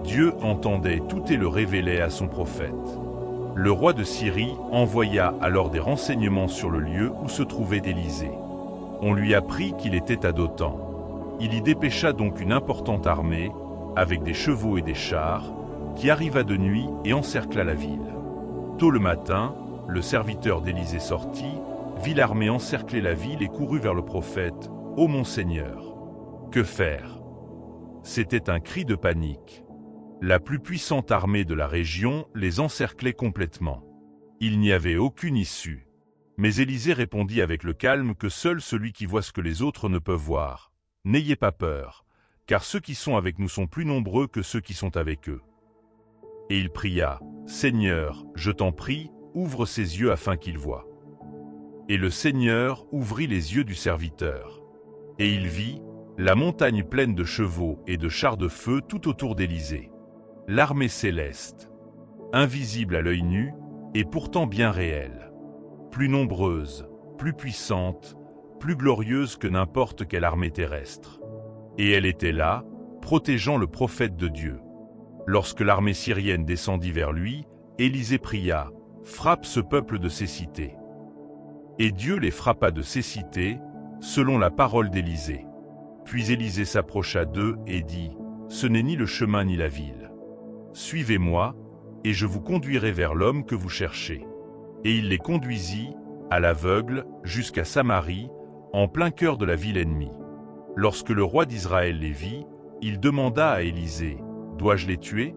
Dieu entendait tout et le révélait à son prophète. Le roi de Syrie envoya alors des renseignements sur le lieu où se trouvait Élisée. On lui apprit qu'il était à Dothan. Il y dépêcha donc une importante armée, avec des chevaux et des chars, qui arriva de nuit et encercla la ville. Tôt le matin, le serviteur d'Élisée sortit, vit l'armée encercler la ville et courut vers le prophète. « Ô mon Seigneur, que faire ?» C'était un cri de panique. La plus puissante armée de la région les encerclait complètement. Il n'y avait aucune issue. Mais Élisée répondit avec le calme que seul celui qui voit ce que les autres ne peuvent voir. « N'ayez pas peur, car ceux qui sont avec nous sont plus nombreux que ceux qui sont avec eux. » Et il pria, « Seigneur, je t'en prie, ouvre ses yeux afin qu'il voie. » Et le Seigneur ouvrit les yeux du serviteur. Et il vit la montagne pleine de chevaux et de chars de feu tout autour d'Élisée. L'armée céleste, invisible à l'œil nu, et pourtant bien réelle, plus nombreuse, plus puissante, plus glorieuse que n'importe quelle armée terrestre. Et elle était là, protégeant le prophète de Dieu. Lorsque l'armée syrienne descendit vers lui, Élisée pria, « Frappe ce peuple de cécité. » Et Dieu les frappa de cécité, selon la parole d'Élisée. Puis Élisée s'approcha d'eux et dit, « Ce n'est ni le chemin ni la ville. Suivez-moi, et je vous conduirai vers l'homme que vous cherchez. » Et il les conduisit, à l'aveugle, jusqu'à Samarie, en plein cœur de la ville ennemie. Lorsque le roi d'Israël les vit, il demanda à Élisée, « Dois-je les tuer ?»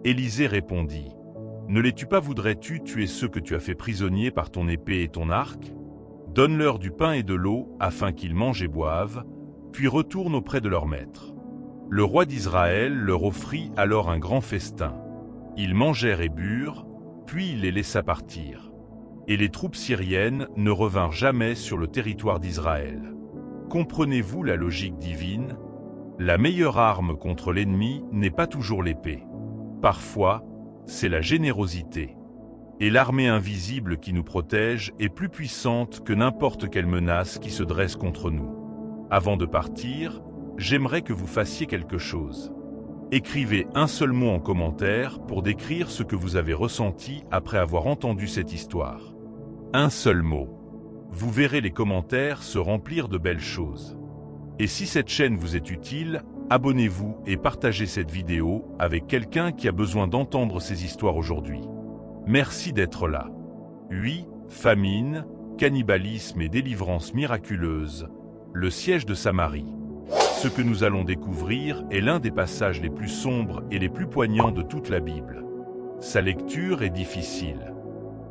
Élisée répondit, « Ne les tues pas, voudrais-tu tuer ceux que tu as fait prisonniers par ton épée et ton arc ? Donne-leur du pain et de l'eau, afin qu'ils mangent et boivent, puis retourne auprès de leur maître. » Le roi d'Israël leur offrit alors un grand festin. Ils mangèrent et burent, puis il les laissa partir. Et les troupes syriennes ne revinrent jamais sur le territoire d'Israël. Comprenez-vous la logique divine ? La meilleure arme contre l'ennemi n'est pas toujours l'épée. Parfois, c'est la générosité. Et l'armée invisible qui nous protège est plus puissante que n'importe quelle menace qui se dresse contre nous. Avant de partir, j'aimerais que vous fassiez quelque chose. Écrivez un seul mot en commentaire pour décrire ce que vous avez ressenti après avoir entendu cette histoire. Un seul mot. Vous verrez les commentaires se remplir de belles choses. Et si cette chaîne vous est utile, abonnez-vous et partagez cette vidéo avec quelqu'un qui a besoin d'entendre ces histoires aujourd'hui. Merci d'être là. Oui, famine, cannibalisme et délivrance miraculeuse, le siège de Samarie. Ce que nous allons découvrir est l'un des passages les plus sombres et les plus poignants de toute la Bible. Sa lecture est difficile.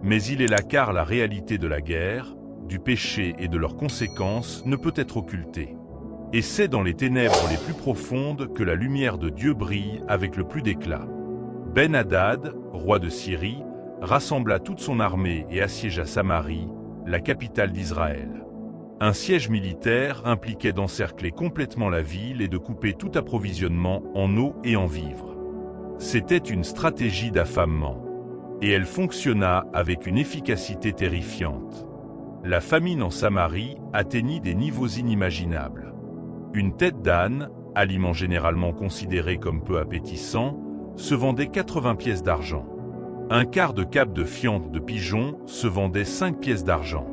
Mais il est là car la réalité de la guerre, du péché et de leurs conséquences ne peut être occultée. Et c'est dans les ténèbres les plus profondes que la lumière de Dieu brille avec le plus d'éclat. Ben-Hadad, roi de Syrie, rassembla toute son armée et assiégea Samarie, la capitale d'Israël. Un siège militaire impliquait d'encercler complètement la ville et de couper tout approvisionnement en eau et en vivres. C'était une stratégie d'affamement. Et elle fonctionna avec une efficacité terrifiante. La famine en Samarie atteignit des niveaux inimaginables. Une tête d'âne, aliment généralement considéré comme peu appétissant, se vendait 80 pièces d'argent. Un quart de cape de fiente de pigeon se vendait 5 pièces d'argent.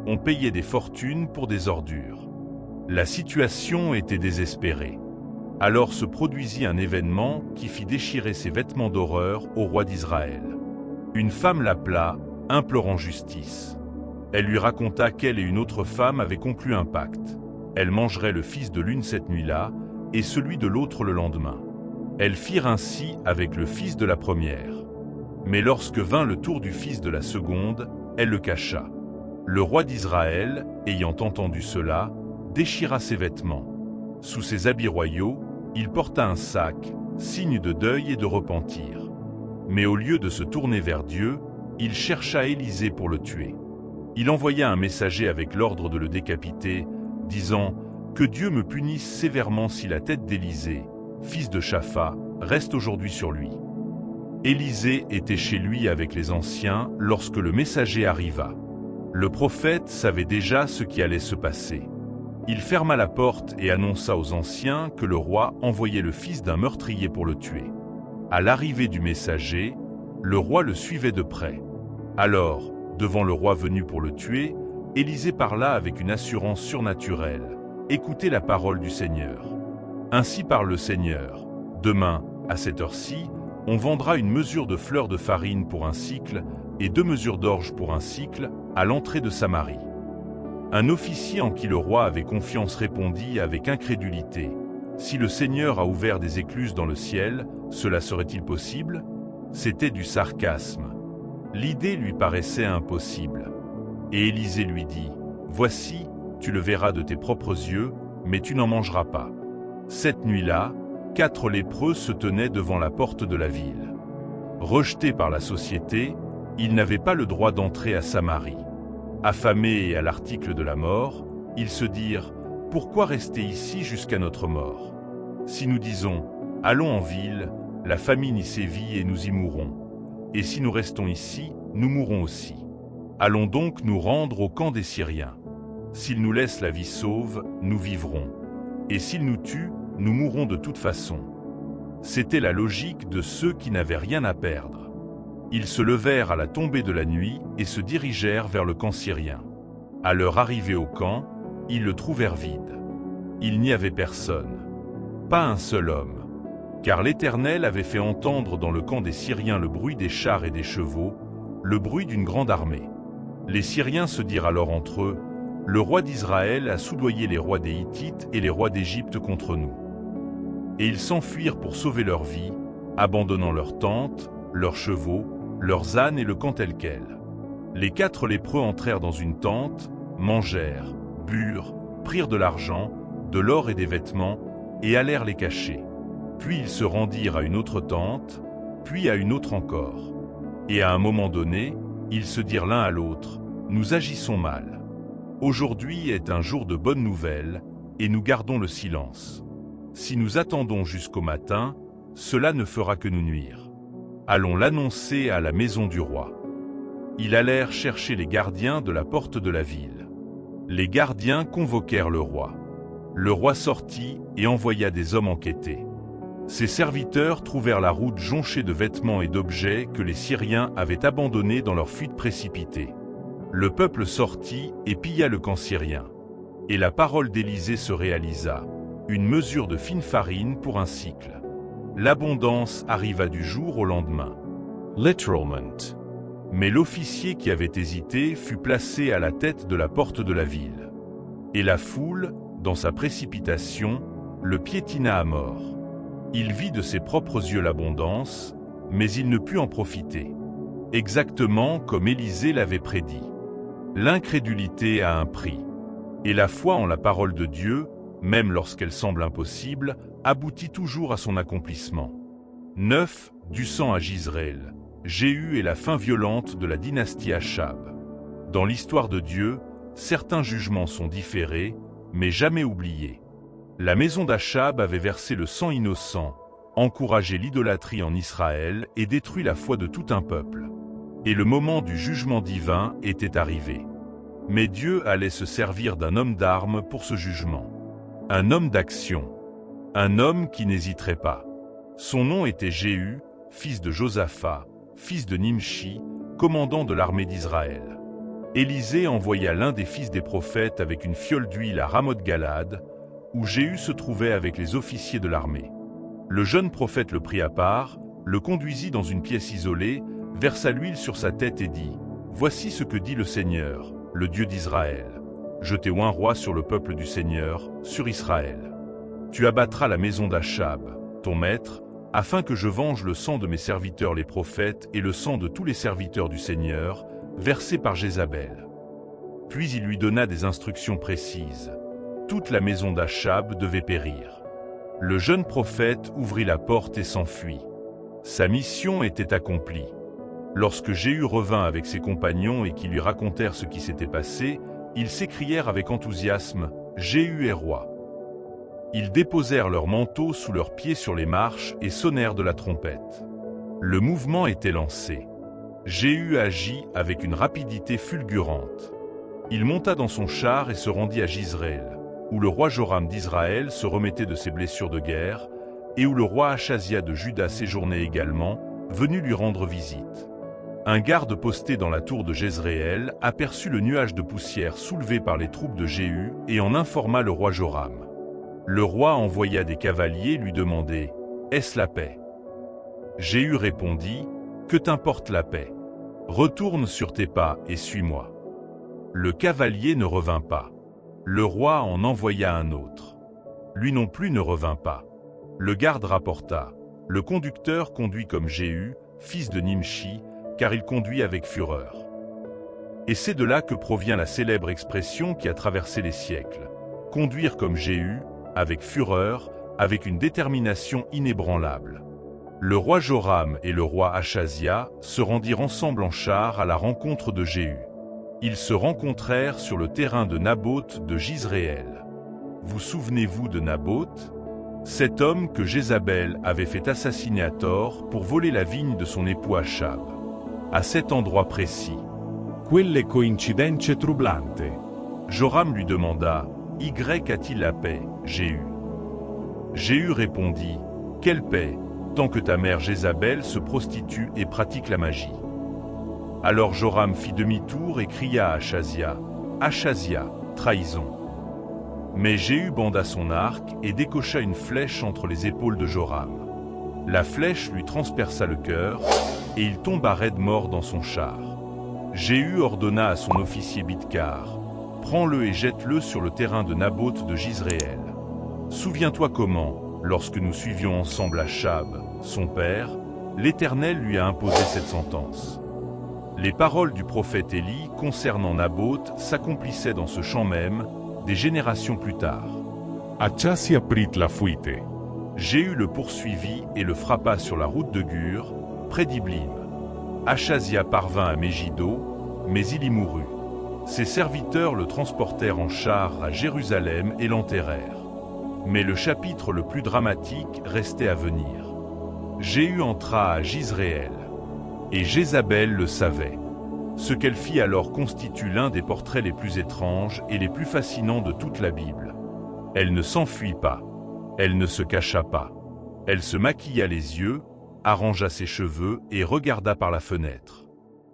On payait des fortunes pour des ordures. La situation était désespérée. Alors se produisit un événement qui fit déchirer ses vêtements d'horreur au roi d'Israël. Une femme l'appela, implorant justice. Elle lui raconta qu'elle et une autre femme avaient conclu un pacte. Elle mangerait le fils de l'une cette nuit-là et celui de l'autre le lendemain. Elles firent ainsi avec le fils de la première. Mais lorsque vint le tour du fils de la seconde, elle le cacha. Le roi d'Israël, ayant entendu cela, déchira ses vêtements. Sous ses habits royaux, il porta un sac, signe de deuil et de repentir. Mais au lieu de se tourner vers Dieu, il chercha Élisée pour le tuer. Il envoya un messager avec l'ordre de le décapiter, disant « Que Dieu me punisse sévèrement si la tête d'Élisée, fils de Shaphat, reste aujourd'hui sur lui. » Élisée était chez lui avec les anciens lorsque le messager arriva. Le prophète savait déjà ce qui allait se passer. Il ferma la porte et annonça aux anciens que le roi envoyait le fils d'un meurtrier pour le tuer. À l'arrivée du messager, le roi le suivait de près. Alors, devant le roi venu pour le tuer, Élisée parla avec une assurance surnaturelle. « Écoutez la parole du Seigneur. Ainsi parle le Seigneur. Demain, à cette heure-ci, on vendra une mesure de fleur de farine pour un sicle et 2 mesures d'orge pour un sicle à l'entrée de Samarie. » Un officier en qui le roi avait confiance répondit avec incrédulité. « Si le Seigneur a ouvert des écluses dans le ciel, cela serait-il possible ?» C'était du sarcasme. L'idée lui paraissait impossible. Et Élisée lui dit, « Voici, tu le verras de tes propres yeux, mais tu n'en mangeras pas. » Cette nuit-là, 4 lépreux se tenaient devant la porte de la ville. Rejetés par la société, ils n'avaient pas le droit d'entrer à Samarie. Affamés et à l'article de la mort, ils se dirent « Pourquoi rester ici jusqu'à notre mort? Si nous disons « Allons en ville », la famine y sévit et nous y mourrons. Et si nous restons ici, nous mourrons aussi. Allons donc nous rendre au camp des Syriens. S'ils nous laissent la vie sauve, nous vivrons. Et s'ils nous tuent, nous mourrons de toute façon. » C'était la logique de ceux qui n'avaient rien à perdre. Ils se levèrent à la tombée de la nuit et se dirigèrent vers le camp syrien. À leur arrivée au camp, ils le trouvèrent vide. Il n'y avait personne. Pas un seul homme. Car l'Éternel avait fait entendre dans le camp des Syriens le bruit des chars et des chevaux, le bruit d'une grande armée. Les Syriens se dirent alors entre eux, « Le roi d'Israël a soudoyé les rois des Hittites et les rois d'Égypte contre nous. » Et ils s'enfuirent pour sauver leur vie, abandonnant leurs tentes, leurs chevaux, leurs ânes et le camp tel quel. Les 4 lépreux entrèrent dans une tente, mangèrent, burent, prirent de l'argent, de l'or et des vêtements, et allèrent les cacher. Puis ils se rendirent à une autre tente, puis à une autre encore. Et à un moment donné, ils se dirent l'un à l'autre, « Nous agissons mal. Aujourd'hui est un jour de bonnes nouvelles, et nous gardons le silence. Si nous attendons jusqu'au matin, cela ne fera que nous nuire. Allons l'annoncer à la maison du roi. » Ils allèrent chercher les gardiens de la porte de la ville. Les gardiens convoquèrent le roi. Le roi sortit et envoya des hommes enquêter. Ses serviteurs trouvèrent la route jonchée de vêtements et d'objets que les Syriens avaient abandonnés dans leur fuite précipitée. Le peuple sortit et pilla le camp syrien. Et la parole d'Élisée se réalisa, une mesure de fine farine pour un sicle. L'abondance arriva du jour au lendemain. Literalment. Mais l'officier qui avait hésité fut placé à la tête de la porte de la ville. Et la foule, dans sa précipitation, le piétina à mort. Il vit de ses propres yeux l'abondance, mais il ne put en profiter. Exactement comme Élisée l'avait prédit. L'incrédulité a un prix. Et la foi en la parole de Dieu, même lorsqu'elle semble impossible, aboutit toujours à son accomplissement. 9. Du sang à Jizréel. Jéhu est la fin violente de la dynastie Achab. Dans l'histoire de Dieu, certains jugements sont différés, mais jamais oubliés. La maison d'Achab avait versé le sang innocent, encouragé l'idolâtrie en Israël et détruit la foi de tout un peuple. Et le moment du jugement divin était arrivé. Mais Dieu allait se servir d'un homme d'armes pour ce jugement. Un homme d'action. Un homme qui n'hésiterait pas. Son nom était Jéhu, fils de Josaphat, fils de Nimshi, commandant de l'armée d'Israël. Élisée envoya l'un des fils des prophètes avec une fiole d'huile à Ramoth-Galad, où Jéhu se trouvait avec les officiers de l'armée. Le jeune prophète le prit à part, le conduisit dans une pièce isolée, versa l'huile sur sa tête et dit « Voici ce que dit le Seigneur, le Dieu d'Israël. Je t'ai oint roi sur le peuple du Seigneur, sur Israël. Tu abattras la maison d'Achab, ton maître, afin que je venge le sang de mes serviteurs les prophètes et le sang de tous les serviteurs du Seigneur, versé par Jézabel. » Puis il lui donna des instructions précises. Toute la maison d'Achab devait périr. Le jeune prophète ouvrit la porte et s'enfuit. Sa mission était accomplie. Lorsque Jéhu revint avec ses compagnons et qui lui racontèrent ce qui s'était passé, ils s'écrièrent avec enthousiasme « Jéhu est roi ». Ils déposèrent leurs manteaux sous leurs pieds sur les marches et sonnèrent de la trompette. Le mouvement était lancé. Jéhu agit avec une rapidité fulgurante. Il monta dans son char et se rendit à Jizréel, où le roi Joram d'Israël se remettait de ses blessures de guerre, et où le roi Achazia de Juda séjournait également, venu lui rendre visite. Un garde posté dans la tour de Jezréel aperçut le nuage de poussière soulevé par les troupes de Jéhu et en informa le roi Joram. Le roi envoya des cavaliers lui demander « Est-ce la paix ?» Jéhu répondit « Que t'importe la paix? Retourne sur tes pas et suis-moi. » Le cavalier ne revint pas. Le roi en envoya un autre. Lui non plus ne revint pas. Le garde rapporta « Le conducteur conduit comme Jéhu, fils de Nimshi, car il conduit avec fureur. » Et c'est de là que provient la célèbre expression qui a traversé les siècles. Conduire comme Jéhu, avec fureur, avec une détermination inébranlable. Le roi Joram et le roi Achazia se rendirent ensemble en char à la rencontre de Jéhu. Ils se rencontrèrent sur le terrain de Naboth de Jizréel. Vous souvenez-vous de Naboth? Cet homme que Jézabel avait fait assassiner à tort pour voler la vigne de son époux Achab. À cet endroit précis. Quelle coincidenze troublante. Joram lui demanda « Y a-t-il la paix, Jéhu ?» Jéhu répondit « Quelle paix, tant que ta mère Jézabel se prostitue et pratique la magie. » Alors Joram fit demi-tour et cria à Achazia « Achazia, trahison !» Mais Jéhu banda son arc et décocha une flèche entre les épaules de Joram. La flèche lui transperça le cœur, et il tomba raide mort dans son char. Jéhu ordonna à son officier Bidkar, « Prends-le et jette-le sur le terrain de Naboth de Jizréel. Souviens-toi comment, lorsque nous suivions ensemble Achab, son père, l'Éternel lui a imposé cette sentence. » Les paroles du prophète Élie concernant Naboth s'accomplissaient dans ce champ même, des générations plus tard. Achazia prit la fuite. Jéhu le poursuivit et le frappa sur la route de Gur, près d'Iblim. Achazia parvint à Megiddo, mais il y mourut. Ses serviteurs le transportèrent en char à Jérusalem et l'enterrèrent. Mais le chapitre le plus dramatique restait à venir. Jéhu entra à Jizréel. Et Jézabel le savait. Ce qu'elle fit alors constitue l'un des portraits les plus étranges et les plus fascinants de toute la Bible. Elle ne s'enfuit pas. Elle ne se cacha pas. Elle se maquilla les yeux, arrangea ses cheveux et regarda par la fenêtre.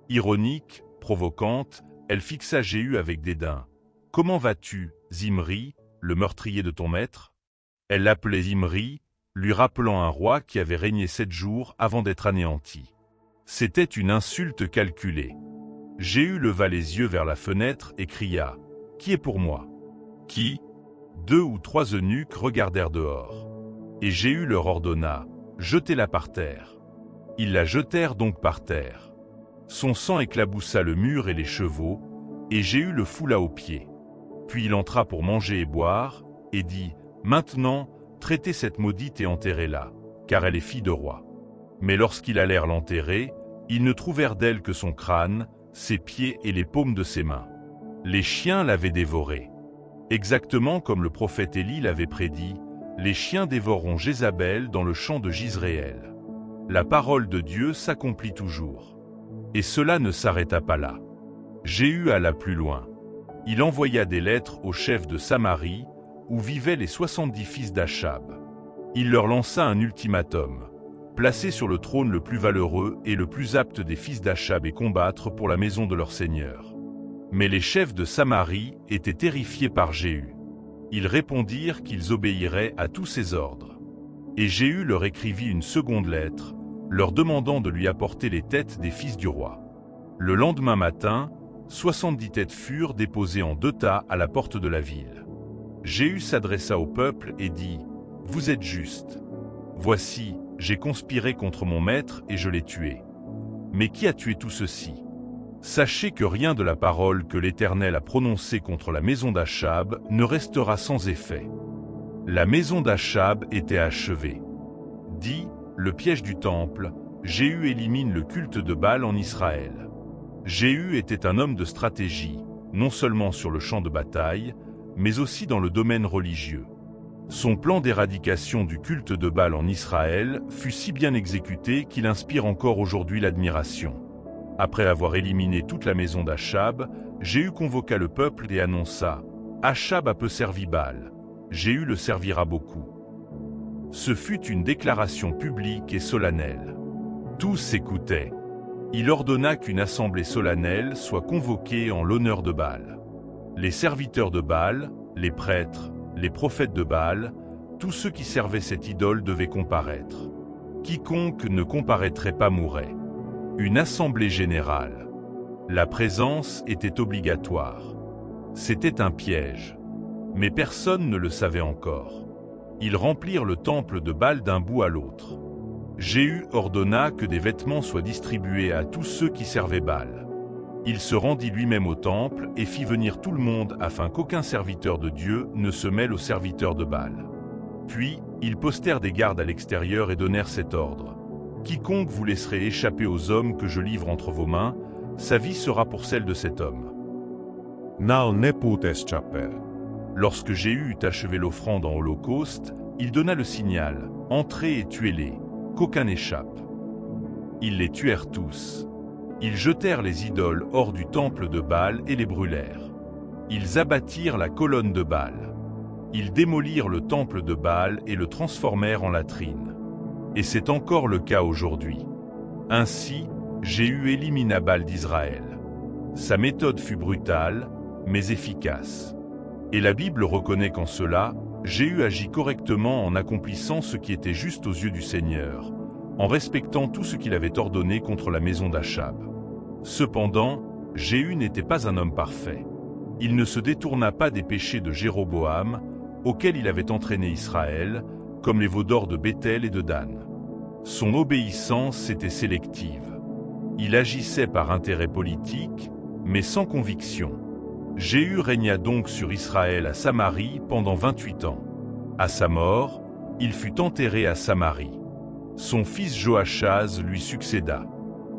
Ironique, provocante, elle fixa Jéhu avec dédain. « Comment vas-tu, Zimri, le meurtrier de ton maître ?» Elle l'appelait Zimri, lui rappelant un roi qui avait régné 7 jours avant d'être anéanti. C'était une insulte calculée. Jéhu leva les yeux vers la fenêtre et cria « Qui est pour moi ?» Qui ? 2 ou 3 eunuques regardèrent dehors. Et Jéhu leur ordonna « Jetez-la par terre. » Ils la jetèrent donc par terre. Son sang éclaboussa le mur et les chevaux, et Jéhu le foula aux pieds. Puis il entra pour manger et boire, et dit « Maintenant, traitez cette maudite et enterrez-la, car elle est fille de roi. » Mais lorsqu'ils allèrent l'enterrer, ils ne trouvèrent d'elle que son crâne, ses pieds et les paumes de ses mains. Les chiens l'avaient dévorée. Exactement comme le prophète Élie l'avait prédit, les chiens dévoreront Jézabel dans le champ de Jizréel. La parole de Dieu s'accomplit toujours. Et cela ne s'arrêta pas là. Jéhu alla plus loin. Il envoya des lettres aux chefs de Samarie, où vivaient les 70 fils d'Achab. Il leur lança un ultimatum. Placez sur le trône le plus valeureux et le plus apte des fils d'Achab et combattre pour la maison de leur seigneur. Mais les chefs de Samarie étaient terrifiés par Jéhu. Ils répondirent qu'ils obéiraient à tous ses ordres. Et Jéhu leur écrivit une seconde lettre, leur demandant de lui apporter les têtes des fils du roi. Le lendemain matin, 70 têtes furent déposées en 2 tas à la porte de la ville. Jéhu s'adressa au peuple et dit « Vous êtes justes. Voici, j'ai conspiré contre mon maître et je l'ai tué. Mais qui a tué tout ceci? Sachez que rien de la parole que l'Éternel a prononcée contre la maison d'Achab ne restera sans effet. La maison d'Achab était achevée. Dis, Le piège du temple, Jéhu élimine le culte de Baal en Israël. Jéhu était un homme de stratégie, non seulement sur le champ de bataille, mais aussi dans le domaine religieux. Son plan d'éradication du culte de Baal en Israël fut si bien exécuté qu'il inspire encore aujourd'hui l'admiration. Après avoir éliminé toute la maison d'Achab, Jéhu convoqua le peuple et annonça « Achab a peu servi Baal, Jéhu le servira beaucoup ». Ce fut une déclaration publique et solennelle. Tous écoutaient. Il ordonna qu'une assemblée solennelle soit convoquée en l'honneur de Baal. Les serviteurs de Baal, les prêtres, les prophètes de Baal, tous ceux qui servaient cette idole devaient comparaître. Quiconque ne comparaîtrait pas mourrait. Une assemblée générale. La présence était obligatoire. C'était un piège. Mais personne ne le savait encore. Ils remplirent le temple de Baal d'un bout à l'autre. Jéhu ordonna que des vêtements soient distribués à tous ceux qui servaient Baal. Il se rendit lui-même au temple et fit venir tout le monde afin qu'aucun serviteur de Dieu ne se mêle aux serviteurs de Baal. Puis, ils postèrent des gardes à l'extérieur et donnèrent cet ordre. Quiconque vous laisserait échapper aux hommes que je livre entre vos mains, sa vie sera pour celle de cet homme. Nao ne pute scapper. Lorsque Jéhu eut achevé l'offrande en holocauste, il donna le signal « Entrez et tuez-les, qu'aucun n'échappe ». Ils les tuèrent tous. Ils jetèrent les idoles hors du temple de Baal et les brûlèrent. Ils abattirent la colonne de Baal. Ils démolirent le temple de Baal et le transformèrent en latrine. Et c'est encore le cas aujourd'hui. Ainsi, Jéhu élimina Baal d'Israël. Sa méthode fut brutale, mais efficace. Et la Bible reconnaît qu'en cela, Jéhu agit correctement en accomplissant ce qui était juste aux yeux du Seigneur, en respectant tout ce qu'il avait ordonné contre la maison d'Achab. Cependant, Jéhu n'était pas un homme parfait. Il ne se détourna pas des péchés de Jéroboam, auxquels il avait entraîné Israël, comme les veaux d'or de Béthel et de Dan. Son obéissance était sélective. Il agissait par intérêt politique, mais sans conviction. Jéhu régna donc sur Israël à Samarie pendant 28 ans. À sa mort, il fut enterré à Samarie. Son fils Joachaz lui succéda.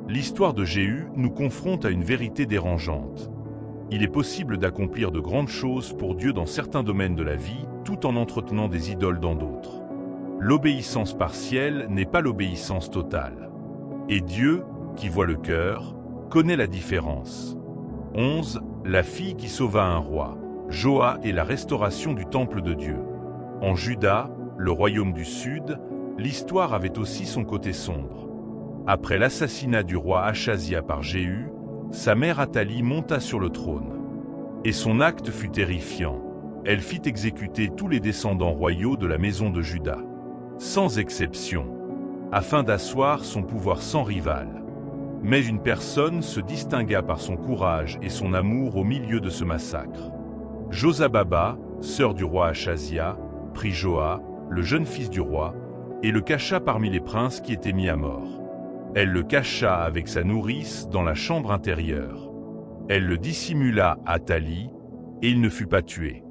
L'histoire de Jéhu nous confronte à une vérité dérangeante. Il est possible d'accomplir de grandes choses pour Dieu dans certains domaines de la vie, tout en entretenant des idoles dans d'autres. L'obéissance partielle n'est pas l'obéissance totale. Et Dieu, qui voit le cœur, connaît la différence. 11. La fille qui sauva un roi, Joa et la restauration du temple de Dieu. En Juda, le royaume du Sud, l'histoire avait aussi son côté sombre. Après l'assassinat du roi Achazia par Jéhu, sa mère Athalie monta sur le trône. Et son acte fut terrifiant. Elle fit exécuter tous les descendants royaux de la maison de Juda, sans exception, afin d'asseoir son pouvoir sans rival. Mais une personne se distingua par son courage et son amour au milieu de ce massacre. Josababa, sœur du roi Achazia, prit Joa, le jeune fils du roi, et le cacha parmi les princes qui étaient mis à mort. Elle le cacha avec sa nourrice dans la chambre intérieure. Elle le dissimula à Athalie, et il ne fut pas tué.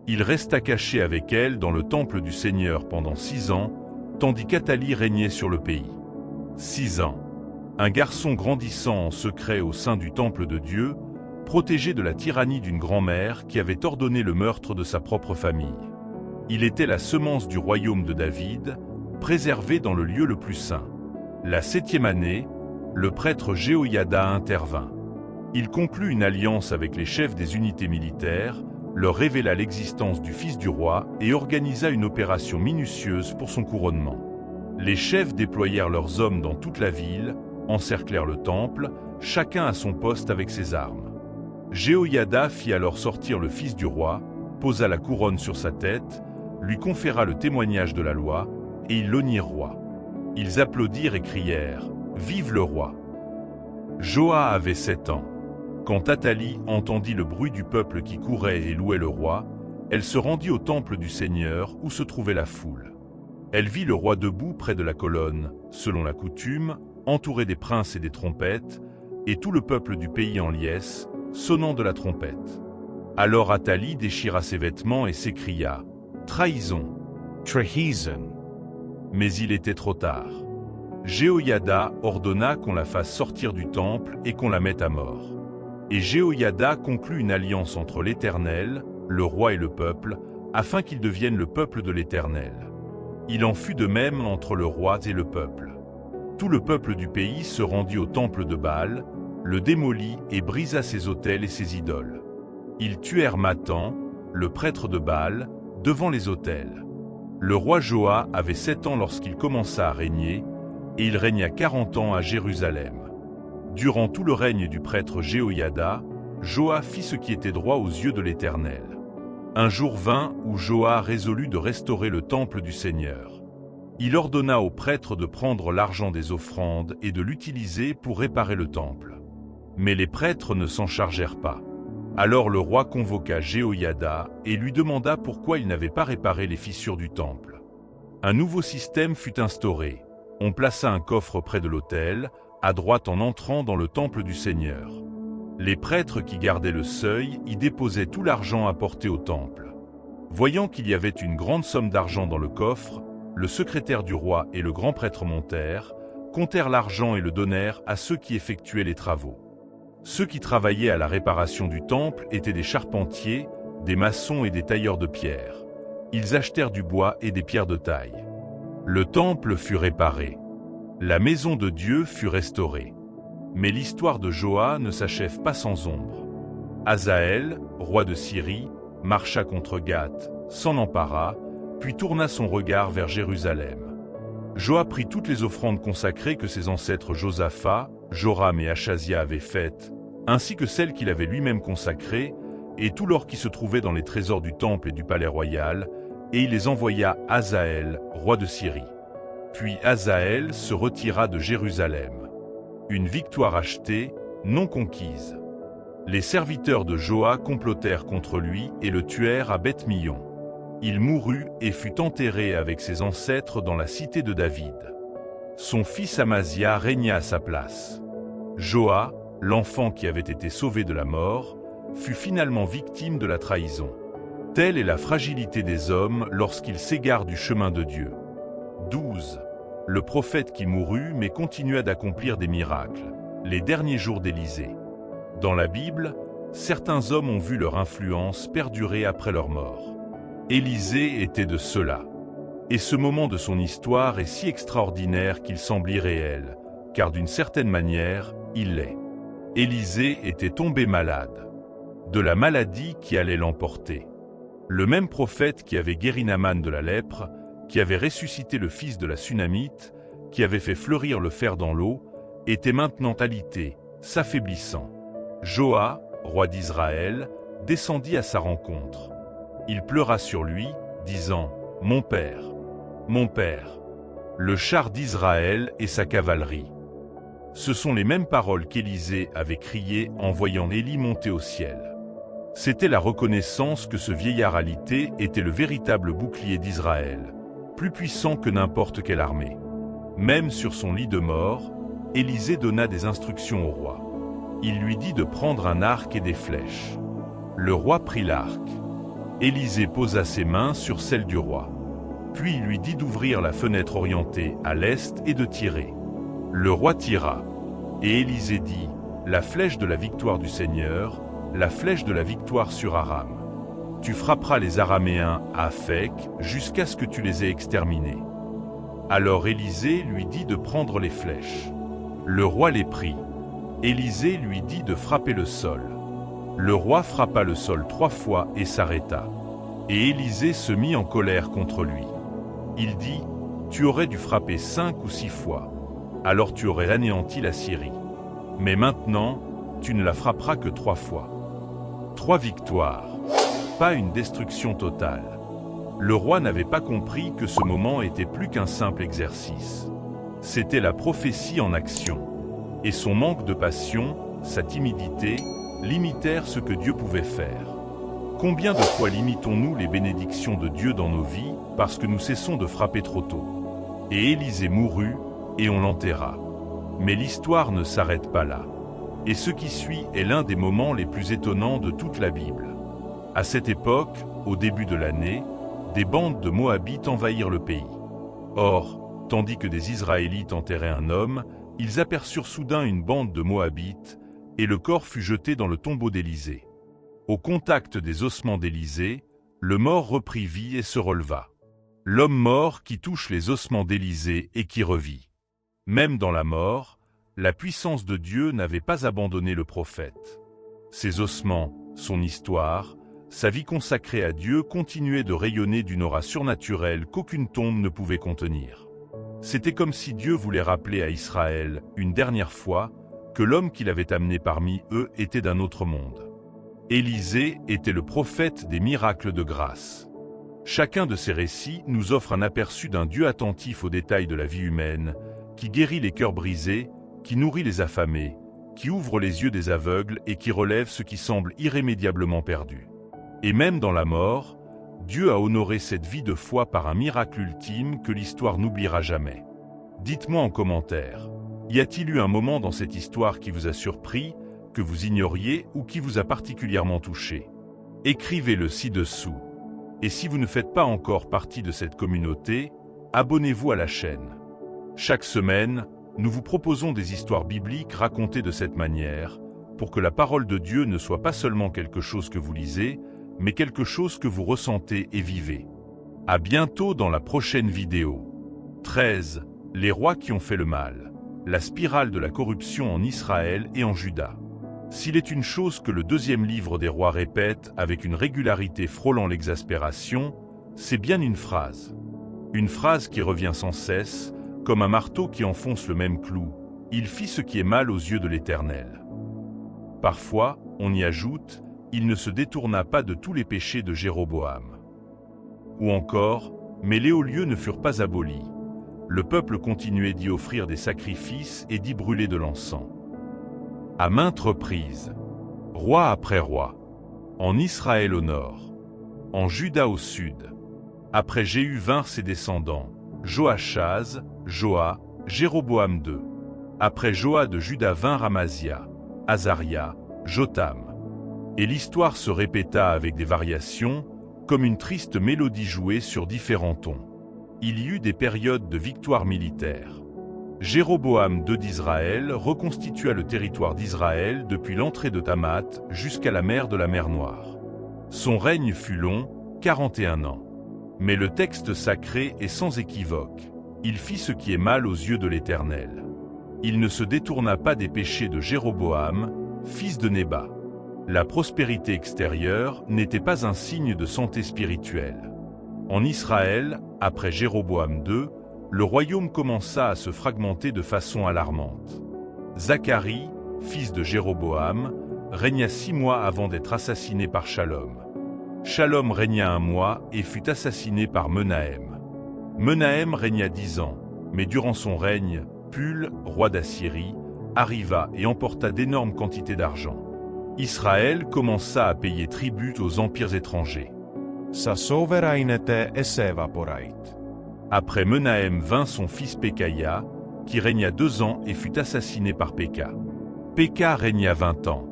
Il resta caché avec elle dans le temple du Seigneur pendant 6 ans, tandis qu'Athalie régnait sur le pays. 6 ans. Un garçon grandissant en secret au sein du temple de Dieu, protégé de la tyrannie d'une grand-mère qui avait ordonné le meurtre de sa propre famille. Il était la semence du royaume de David, préservé dans le lieu le plus saint. La 7e année, le prêtre Jéhoïada intervint. Il conclut une alliance avec les chefs des unités militaires, leur révéla l'existence du fils du roi et organisa une opération minutieuse pour son couronnement. Les chefs déployèrent leurs hommes dans toute la ville, encerclèrent le temple, chacun à son poste avec ses armes. Jéhoïada fit alors sortir le fils du roi, posa la couronne sur sa tête, lui conféra le témoignage de la loi, et ils l'honnirent roi. Ils applaudirent et crièrent « Vive le roi !» Joa avait 7 ans. Quand Athalie entendit le bruit du peuple qui courait et louait le roi, elle se rendit au temple du Seigneur où se trouvait la foule. Elle vit le roi debout près de la colonne, selon la coutume, entouré des princes et des trompettes, et tout le peuple du pays en liesse, sonnant de la trompette. Alors Athalie déchira ses vêtements et s'écria « Trahison ! Treason. Mais il était trop tard. Jéhoïada ordonna qu'on la fasse sortir du temple et qu'on la mette à mort. Et Jéhoïada conclut une alliance entre l'Éternel, le roi et le peuple, afin qu'ils deviennent le peuple de l'Éternel. Il en fut de même entre le roi et le peuple. Tout le peuple du pays se rendit au temple de Baal, le démolit et brisa ses autels et ses idoles. Ils tuèrent Mathan, le prêtre de Baal, devant les autels. Le roi Joas avait 7 ans lorsqu'il commença à régner, et il régna 40 ans à Jérusalem. Durant tout le règne du prêtre Jéhoïada, Joas fit ce qui était droit aux yeux de l'Éternel. Un jour vint où Joas résolut de restaurer le temple du Seigneur. Il ordonna aux prêtres de prendre l'argent des offrandes et de l'utiliser pour réparer le temple. Mais les prêtres ne s'en chargèrent pas. Alors le roi convoqua Jéhoïada et lui demanda pourquoi il n'avait pas réparé les fissures du temple. Un nouveau système fut instauré. On plaça un coffre près de l'autel, à droite en entrant dans le temple du Seigneur. Les prêtres qui gardaient le seuil y déposaient tout l'argent apporté au temple. Voyant qu'il y avait une grande somme d'argent dans le coffre, le secrétaire du roi et le grand prêtre montèrent, comptèrent l'argent et le donnèrent à ceux qui effectuaient les travaux. Ceux qui travaillaient à la réparation du temple étaient des charpentiers, des maçons et des tailleurs de pierre. Ils achetèrent du bois et des pierres de taille. Le temple fut réparé. La maison de Dieu fut restaurée. Mais l'histoire de Joas ne s'achève pas sans ombre. Hazaël, roi de Syrie, marcha contre Gath, s'en empara, puis tourna son regard vers Jérusalem. Joas prit toutes les offrandes consacrées que ses ancêtres Josaphat, Joram et Achazia avaient faites, ainsi que celles qu'il avait lui-même consacrées, et tout l'or qui se trouvait dans les trésors du temple et du palais royal, et il les envoya à Hazaël, roi de Syrie. Puis Hazaël se retira de Jérusalem. Une victoire achetée, non conquise. Les serviteurs de Joas complotèrent contre lui et le tuèrent à Beth-Mion. Il mourut et fut enterré avec ses ancêtres dans la cité de David. Son fils Amazia régna à sa place. Joas, l'enfant qui avait été sauvé de la mort, fut finalement victime de la trahison. Telle est la fragilité des hommes lorsqu'ils s'égarent du chemin de Dieu. 12. Le prophète qui mourut mais continua d'accomplir des miracles. Les derniers jours d'Élisée. Dans la Bible, certains hommes ont vu leur influence perdurer après leur mort. Élisée était de ceux-là. Et ce moment de son histoire est si extraordinaire qu'il semble irréel, car d'une certaine manière, il l'est. Élisée était tombé malade. De la maladie qui allait l'emporter. Le même prophète qui avait guéri Naaman de la lèpre, qui avait ressuscité le fils de la Sunamite, qui avait fait fleurir le fer dans l'eau, était maintenant alité, s'affaiblissant. Joas, roi d'Israël, descendit à sa rencontre. Il pleura sur lui, disant « Mon père, le char d'Israël et sa cavalerie. » Ce sont les mêmes paroles qu'Élisée avait criées en voyant Élie monter au ciel. C'était la reconnaissance que ce vieillard alité était le véritable bouclier d'Israël, plus puissant que n'importe quelle armée. Même sur son lit de mort, Élisée donna des instructions au roi. Il lui dit de prendre un arc et des flèches. Le roi prit l'arc. Élisée posa ses mains sur celles du roi. Puis il lui dit d'ouvrir la fenêtre orientée à l'est et de tirer. Le roi tira. Et Élisée dit, « La flèche de la victoire du Seigneur, la flèche de la victoire sur Aram. Tu frapperas les Araméens à Aphek jusqu'à ce que tu les aies exterminés. » Alors Élisée lui dit de prendre les flèches. Le roi les prit. Élisée lui dit de frapper le sol. Le roi frappa le sol 3 fois et s'arrêta. Et Élisée se mit en colère contre lui. Il dit, « Tu aurais dû frapper 5 ou 6 fois. Alors tu aurais anéanti la Syrie. Mais maintenant, tu ne la frapperas que 3 fois. » 3 victoires. Pas une destruction totale. Le roi n'avait pas compris que ce moment était plus qu'un simple exercice. C'était la prophétie en action. Et son manque de passion, sa timidité, limitèrent ce que Dieu pouvait faire. Combien de fois limitons-nous les bénédictions de Dieu dans nos vies parce que nous cessons de frapper trop tôt? Et Élisée mourut, et on l'enterra. Mais l'histoire ne s'arrête pas là. Et ce qui suit est l'un des moments les plus étonnants de toute la Bible. À cette époque, au début de l'année, des bandes de Moabites envahirent le pays. Or, tandis que des Israélites enterraient un homme, ils aperçurent soudain une bande de Moabites, et le corps fut jeté dans le tombeau d'Élisée. Au contact des ossements d'Élisée, le mort reprit vie et se releva. L'homme mort qui touche les ossements d'Élisée et qui revit. Même dans la mort, la puissance de Dieu n'avait pas abandonné le prophète. Ses ossements, son histoire, sa vie consacrée à Dieu continuaient de rayonner d'une aura surnaturelle qu'aucune tombe ne pouvait contenir. C'était comme si Dieu voulait rappeler à Israël, une dernière fois, que l'homme qu'il avait amené parmi eux était d'un autre monde. Élisée était le prophète des miracles de grâce. Chacun de ces récits nous offre un aperçu d'un Dieu attentif aux détails de la vie humaine, qui guérit les cœurs brisés, qui nourrit les affamés, qui ouvre les yeux des aveugles et qui relève ceux qui semblent irrémédiablement perdus. Et même dans la mort, Dieu a honoré cette vie de foi par un miracle ultime que l'histoire n'oubliera jamais. Dites-moi en commentaire, y a-t-il eu un moment dans cette histoire qui vous a surpris, que vous ignoriez ou qui vous a particulièrement touché? Écrivez-le ci-dessous. Et si vous ne faites pas encore partie de cette communauté, abonnez-vous à la chaîne. Chaque semaine, nous vous proposons des histoires bibliques racontées de cette manière, pour que la parole de Dieu ne soit pas seulement quelque chose que vous lisez, mais quelque chose que vous ressentez et vivez. À bientôt dans la prochaine vidéo. 13. Les rois qui ont fait le mal. La spirale de la corruption en Israël et en Juda. S'il est une chose que le deuxième livre des rois répète avec une régularité frôlant l'exaspération, c'est bien une phrase. Une phrase qui revient sans cesse, comme un marteau qui enfonce le même clou. Il fit ce qui est mal aux yeux de l'Éternel. Parfois, on y ajoute, il ne se détourna pas de tous les péchés de Jéroboam. Ou encore, mais les hauts lieux ne furent pas abolis. Le peuple continuait d'y offrir des sacrifices et d'y brûler de l'encens. À maintes reprises, roi après roi, en Israël au nord, en Juda au sud, après Jéhu vinrent ses descendants, Joachaz, Joa, Jéroboam II. Après Joa de Juda vinrent Amasia, Azaria, Jotham. Et l'histoire se répéta avec des variations, comme une triste mélodie jouée sur différents tons. Il y eut des périodes de victoire militaire. Jéroboam II d'Israël reconstitua le territoire d'Israël depuis l'entrée de Tamat jusqu'à la mer de la mer Noire. Son règne fut long, 41 ans. Mais le texte sacré est sans équivoque. Il fit ce qui est mal aux yeux de l'Éternel. Il ne se détourna pas des péchés de Jéroboam, fils de Nébat. La prospérité extérieure n'était pas un signe de santé spirituelle. En Israël, après Jéroboam II, le royaume commença à se fragmenter de façon alarmante. Zacharie, fils de Jéroboam, régna 6 mois avant d'être assassiné par Shalom. Shalom régna 1 mois et fut assassiné par Menahem. Menahem régna 10 ans, mais durant son règne, Pul, roi d'Assyrie, arriva et emporta d'énormes quantités d'argent. Israël commença à payer tribut aux empires étrangers. Sa sovereignté s'évaporait. Après Menahem vint son fils Pécaïa, qui régna 2 ans et fut assassiné par Péka. Péka régna 20 ans.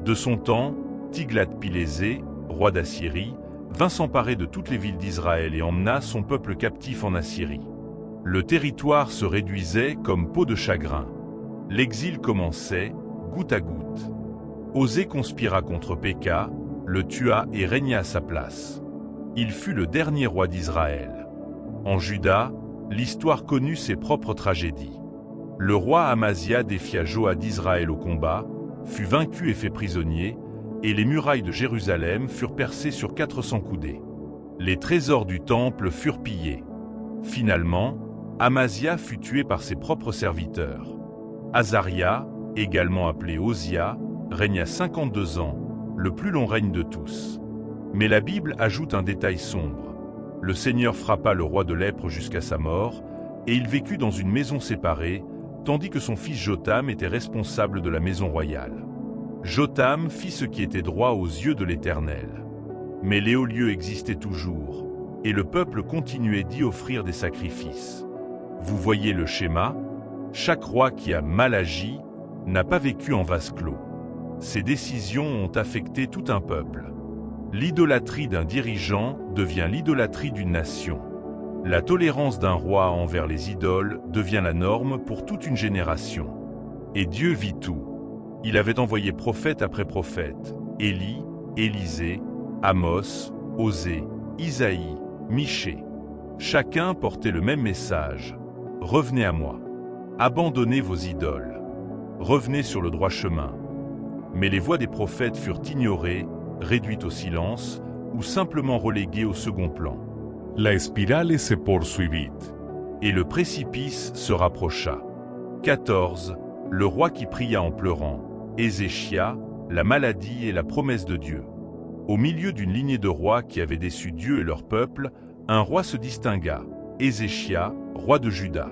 De son temps, Tiglath-Pilésé, roi d'Assyrie, vint s'emparer de toutes les villes d'Israël et emmena son peuple captif en Assyrie. Le territoire se réduisait comme peau de chagrin. L'exil commençait, goutte à goutte. Osée conspira contre Péka, le tua et régna à sa place. Il fut le dernier roi d'Israël. En Juda, l'histoire connut ses propres tragédies. Le roi Amasia défia Joa d'Israël au combat, fut vaincu et fait prisonnier, et les murailles de Jérusalem furent percées sur 400 coudées. Les trésors du temple furent pillés. Finalement, Amasia fut tué par ses propres serviteurs. Azaria, également appelé Osia, régna 52 ans, le plus long règne de tous. Mais la Bible ajoute un détail sombre. Le Seigneur frappa le roi de lèpre jusqu'à sa mort, et il vécut dans une maison séparée, tandis que son fils Jotham était responsable de la maison royale. Jotham fit ce qui était droit aux yeux de l'Éternel. Mais les hauts lieux existaient toujours, et le peuple continuait d'y offrir des sacrifices. Vous voyez le schéma? Chaque roi qui a mal agi n'a pas vécu en vase clos. Ses décisions ont affecté tout un peuple. L'idolâtrie d'un dirigeant devient l'idolâtrie d'une nation. La tolérance d'un roi envers les idoles devient la norme pour toute une génération. Et Dieu vit tout. Il avait envoyé prophète après prophète, Élie, Élisée, Amos, Osée, Isaïe, Michée. Chacun portait le même message. Revenez à moi. Abandonnez vos idoles. Revenez sur le droit chemin. Mais les voix des prophètes furent ignorées, réduites au silence ou simplement reléguées au second plan. La espiral se poursuivit. Et le précipice se rapprocha. 14. Le roi qui pria en pleurant. Ézéchias, la maladie et la promesse de Dieu. Au milieu d'une lignée de rois qui avaient déçu Dieu et leur peuple, un roi se distingua, Ézéchias, roi de Juda.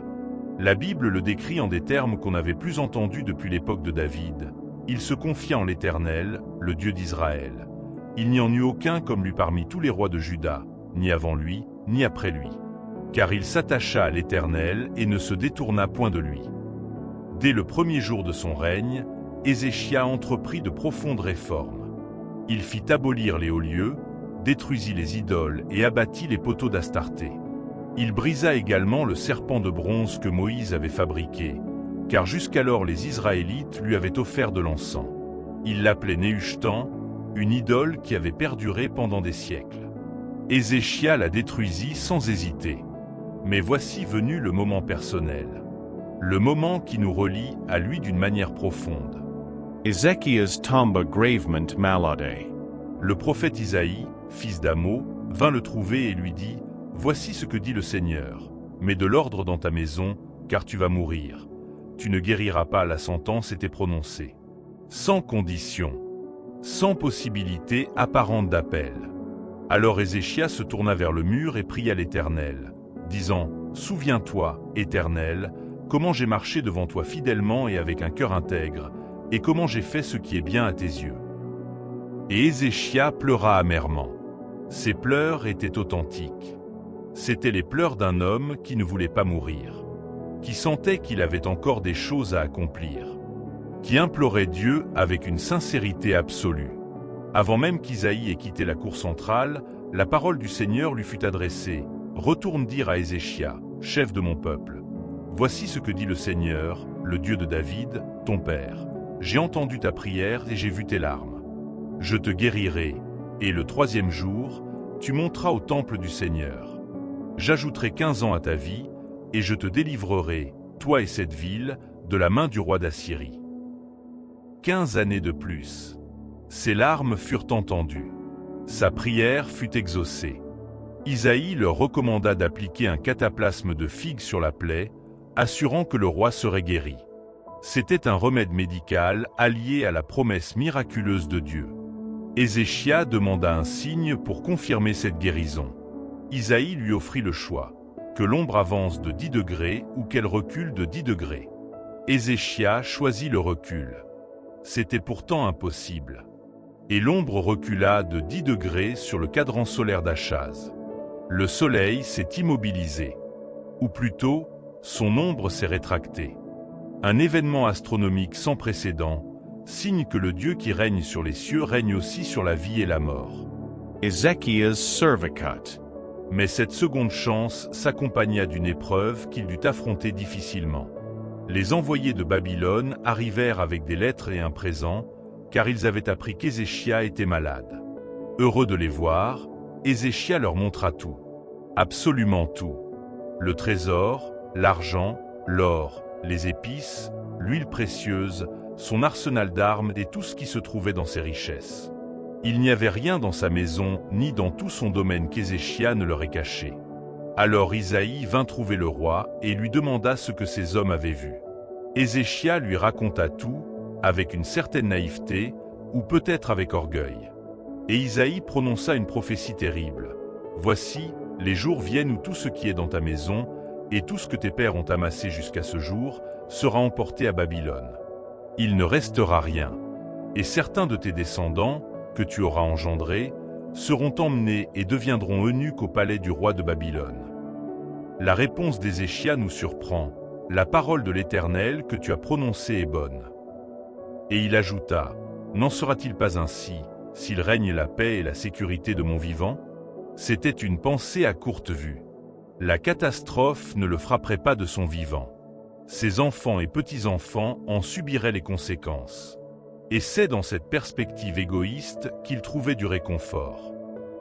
La Bible le décrit en des termes qu'on n'avait plus entendus depuis l'époque de David. Il se confia en l'Éternel, le Dieu d'Israël. Il n'y en eut aucun comme lui parmi tous les rois de Juda, ni avant lui, ni après lui. Car il s'attacha à l'Éternel et ne se détourna point de lui. Dès le premier jour de son règne, Ézéchias entreprit de profondes réformes. Il fit abolir les hauts lieux, détruisit les idoles et abattit les poteaux d'Astarté. Il brisa également le serpent de bronze que Moïse avait fabriqué, car jusqu'alors les Israélites lui avaient offert de l'encens. Il l'appelait Néhushtan, une idole qui avait perduré pendant des siècles. Ézéchias la détruisit sans hésiter. Mais voici venu le moment personnel. Le moment qui nous relie à lui d'une manière profonde. Ezekias tomba gravement malade. Le prophète Isaïe, fils d'Amo, vint le trouver et lui dit « Voici ce que dit le Seigneur. Mets de l'ordre dans ta maison, car tu vas mourir. Tu ne guériras pas, la sentence était prononcée. Sans condition, sans possibilité apparente d'appel. » Alors Ézéchias se tourna vers le mur et pria l'Éternel, disant « Souviens-toi, Éternel, comment j'ai marché devant toi fidèlement et avec un cœur intègre, et comment j'ai fait ce qui est bien à tes yeux. » Et Ézéchias pleura amèrement. Ses pleurs étaient authentiques. C'étaient les pleurs d'un homme qui ne voulait pas mourir, qui sentait qu'il avait encore des choses à accomplir, qui implorait Dieu avec une sincérité absolue. Avant même qu'Isaïe ait quitté la cour centrale, la parole du Seigneur lui fut adressée. « Retourne dire à Ézéchias, chef de mon peuple, voici ce que dit le Seigneur, le Dieu de David, ton père. J'ai entendu ta prière et j'ai vu tes larmes. Je te guérirai, et le troisième jour, tu monteras au temple du Seigneur. J'ajouterai 15 ans à ta vie, et je te délivrerai, toi et cette ville, de la main du roi d'Assyrie. » 15 années de plus. Ses larmes furent entendues. Sa prière fut exaucée. Isaïe leur recommanda d'appliquer un cataplasme de figue sur la plaie, assurant que le roi serait guéri. C'était un remède médical allié à la promesse miraculeuse de Dieu. Ézéchias demanda un signe pour confirmer cette guérison. Isaïe lui offrit le choix, que l'ombre avance de 10 degrés ou qu'elle recule de 10 degrés. Ézéchias choisit le recul. C'était pourtant impossible. Et l'ombre recula de 10 degrés sur le cadran solaire d'Achaz. Le soleil s'est immobilisé. Ou plutôt, son ombre s'est rétractée. Un événement astronomique sans précédent, signe que le Dieu qui règne sur les cieux règne aussi sur la vie et la mort. Ezekias servicat. Mais cette seconde chance s'accompagna d'une épreuve qu'il dut affronter difficilement. Les envoyés de Babylone arrivèrent avec des lettres et un présent, car ils avaient appris qu'Ézéchias était malade. Heureux de les voir, Ézéchias leur montra tout. Absolument tout. Le trésor, l'argent, l'or, les épices, l'huile précieuse, son arsenal d'armes et tout ce qui se trouvait dans ses richesses. Il n'y avait rien dans sa maison ni dans tout son domaine qu'Ézéchias ne leur ait caché. Alors Isaïe vint trouver le roi et lui demanda ce que ces hommes avaient vu. Ézéchias lui raconta tout, avec une certaine naïveté, ou peut-être avec orgueil. Et Isaïe prononça une prophétie terrible. « Voici, les jours viennent où tout ce qui est dans ta maison, et tout ce que tes pères ont amassé jusqu'à ce jour, sera emporté à Babylone. Il ne restera rien. Et certains de tes descendants, que tu auras engendrés, seront emmenés et deviendront eunuques au palais du roi de Babylone. » La réponse d'Ézéchias nous surprend. « La parole de l'Éternel que tu as prononcée est bonne. » Et il ajouta, « N'en sera-t-il pas ainsi, s'il règne la paix et la sécurité de mon vivant ?» C'était une pensée à courte vue. La catastrophe ne le frapperait pas de son vivant. Ses enfants et petits-enfants en subiraient les conséquences. Et c'est dans cette perspective égoïste qu'il trouvait du réconfort.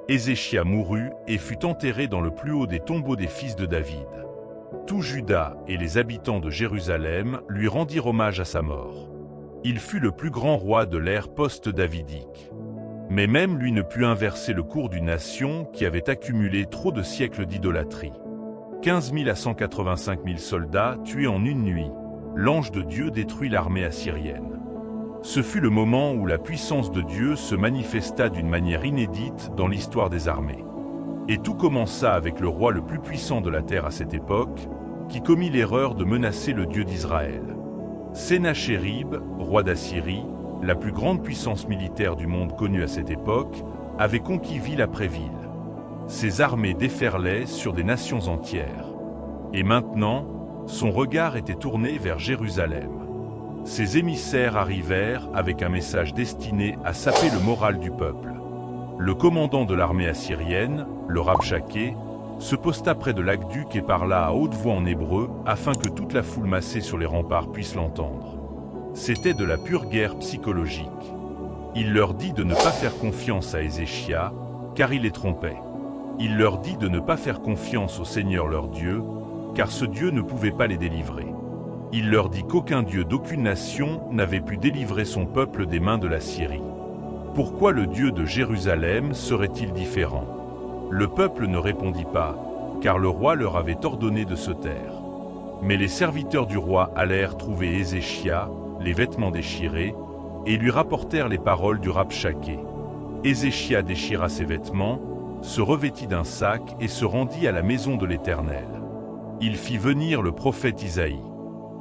Ézéchia mourut et fut enterré dans le plus haut des tombeaux des fils de David. Tout Juda et les habitants de Jérusalem lui rendirent hommage à sa mort. Il fut le plus grand roi de l'ère post-davidique. Mais même lui ne put inverser le cours d'une nation qui avait accumulé trop de siècles d'idolâtrie. 15 000 à 185 000 soldats tués en une nuit, l'ange de Dieu détruit l'armée assyrienne. Ce fut le moment où la puissance de Dieu se manifesta d'une manière inédite dans l'histoire des armées. Et tout commença avec le roi le plus puissant de la terre à cette époque, qui commit l'erreur de menacer le Dieu d'Israël. Sennachérib, roi d'Assyrie, la plus grande puissance militaire du monde connue à cette époque, avait conquis ville après ville. Ses armées déferlaient sur des nations entières. Et maintenant, son regard était tourné vers Jérusalem. Ses émissaires arrivèrent avec un message destiné à saper le moral du peuple. Le commandant de l'armée assyrienne, le Rabshakeh, se posta près de l'aqueduc et parla à haute voix en hébreu afin que toute la foule massée sur les remparts puisse l'entendre. C'était de la pure guerre psychologique. Il leur dit de ne pas faire confiance à Ézéchia, car il les trompait. Il leur dit de ne pas faire confiance au Seigneur leur Dieu, car ce Dieu ne pouvait pas les délivrer. Il leur dit qu'aucun Dieu d'aucune nation n'avait pu délivrer son peuple des mains de la Syrie. Pourquoi le Dieu de Jérusalem serait-il différent? Le peuple ne répondit pas, car le roi leur avait ordonné de se taire. Mais les serviteurs du roi allèrent trouver Ézéchia, les vêtements déchirés, et lui rapportèrent les paroles du Rabshakeh. Ézéchia déchira ses vêtements, se revêtit d'un sac et se rendit à la maison de l'Éternel. Il fit venir le prophète Isaïe.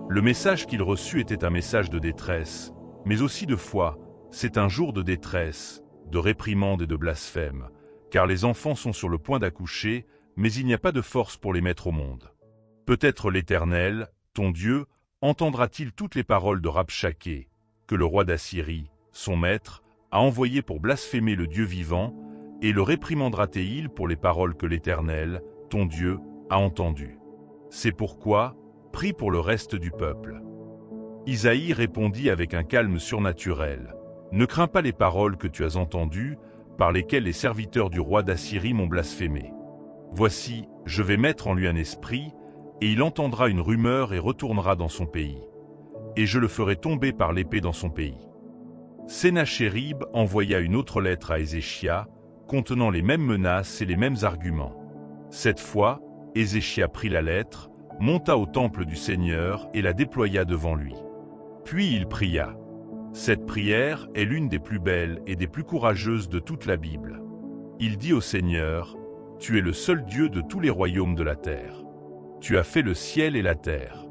Le message qu'il reçut était un message de détresse, mais aussi de foi. C'est un jour de détresse, de réprimande et de blasphème, car les enfants sont sur le point d'accoucher, mais il n'y a pas de force pour les mettre au monde. Peut-être l'Éternel, ton Dieu, entendra-t-il toutes les paroles de Rabshakeh, que le roi d'Assyrie, son maître, a envoyé pour blasphémer le Dieu vivant, et le réprimandera-t-il pour les paroles que l'Éternel, ton Dieu, a entendues. C'est pourquoi, prie pour le reste du peuple. Isaïe répondit avec un calme surnaturel. Ne crains pas les paroles que tu as entendues, par lesquelles les serviteurs du roi d'Assyrie m'ont blasphémé. Voici, je vais mettre en lui un esprit, et il entendra une rumeur et retournera dans son pays. Et je le ferai tomber par l'épée dans son pays. Sennachérib envoya une autre lettre à Ézéchia, contenant les mêmes menaces et les mêmes arguments. Cette fois, Ézéchia prit la lettre, monta au temple du Seigneur et la déploya devant lui. Puis il pria. Cette prière est l'une des plus belles et des plus courageuses de toute la Bible. Il dit au Seigneur, « Tu es le seul Dieu de tous les royaumes de la terre. Tu as fait le ciel et la terre.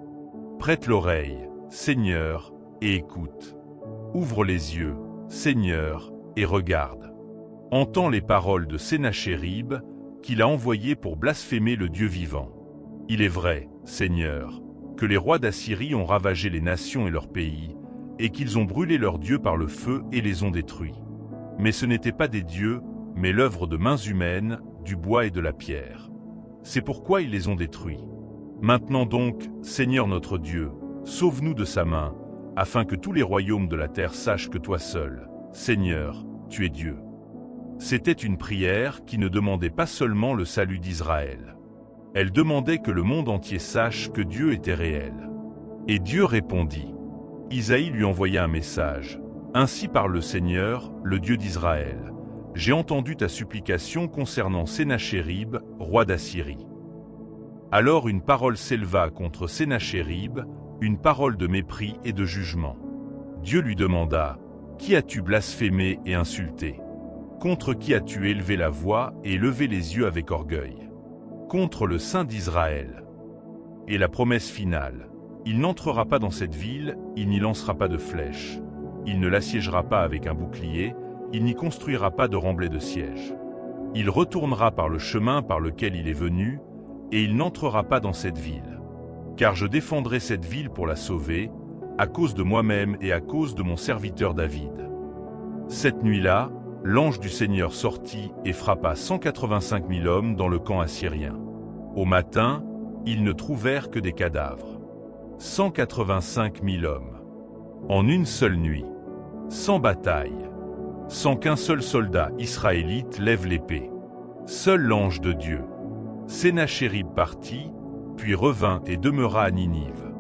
Prête l'oreille, Seigneur, et écoute. Ouvre les yeux, Seigneur, et regarde. Entends les paroles de Sennachérib, qu'il a envoyé pour blasphémer le Dieu vivant. Il est vrai, Seigneur, que les rois d'Assyrie ont ravagé les nations et leurs pays, et qu'ils ont brûlé leurs dieux par le feu et les ont détruits. Mais ce n'étaient pas des dieux, mais l'œuvre de mains humaines, du bois et de la pierre. C'est pourquoi ils les ont détruits. Maintenant donc, Seigneur notre Dieu, sauve-nous de sa main, afin que tous les royaumes de la terre sachent que toi seul, Seigneur, tu es Dieu. » C'était une prière qui ne demandait pas seulement le salut d'Israël. Elle demandait que le monde entier sache que Dieu était réel. Et Dieu répondit. Isaïe lui envoya un message. « Ainsi parle le Seigneur, le Dieu d'Israël. J'ai entendu ta supplication concernant Sennachérib, roi d'Assyrie. » Alors une parole s'éleva contre Sennachérib, une parole de mépris et de jugement. Dieu lui demanda, « Qui as-tu blasphémé et insulté? Contre qui as-tu élevé la voix et levé les yeux avec orgueil? Contre le Saint d'Israël. » Et la promesse finale. Il n'entrera pas dans cette ville, il n'y lancera pas de flèches. Il ne l'assiégera pas avec un bouclier, il n'y construira pas de remblai de siège. Il retournera par le chemin par lequel il est venu, et il n'entrera pas dans cette ville. Car je défendrai cette ville pour la sauver, à cause de moi-même et à cause de mon serviteur David. Cette nuit-là, l'ange du Seigneur sortit et frappa 185 000 hommes dans le camp assyrien. Au matin, ils ne trouvèrent que des cadavres. 185 000 hommes. En une seule nuit. Sans bataille. Sans qu'un seul soldat israélite lève l'épée. Seul l'ange de Dieu. Sennachérib partit, puis revint et demeura à Ninive.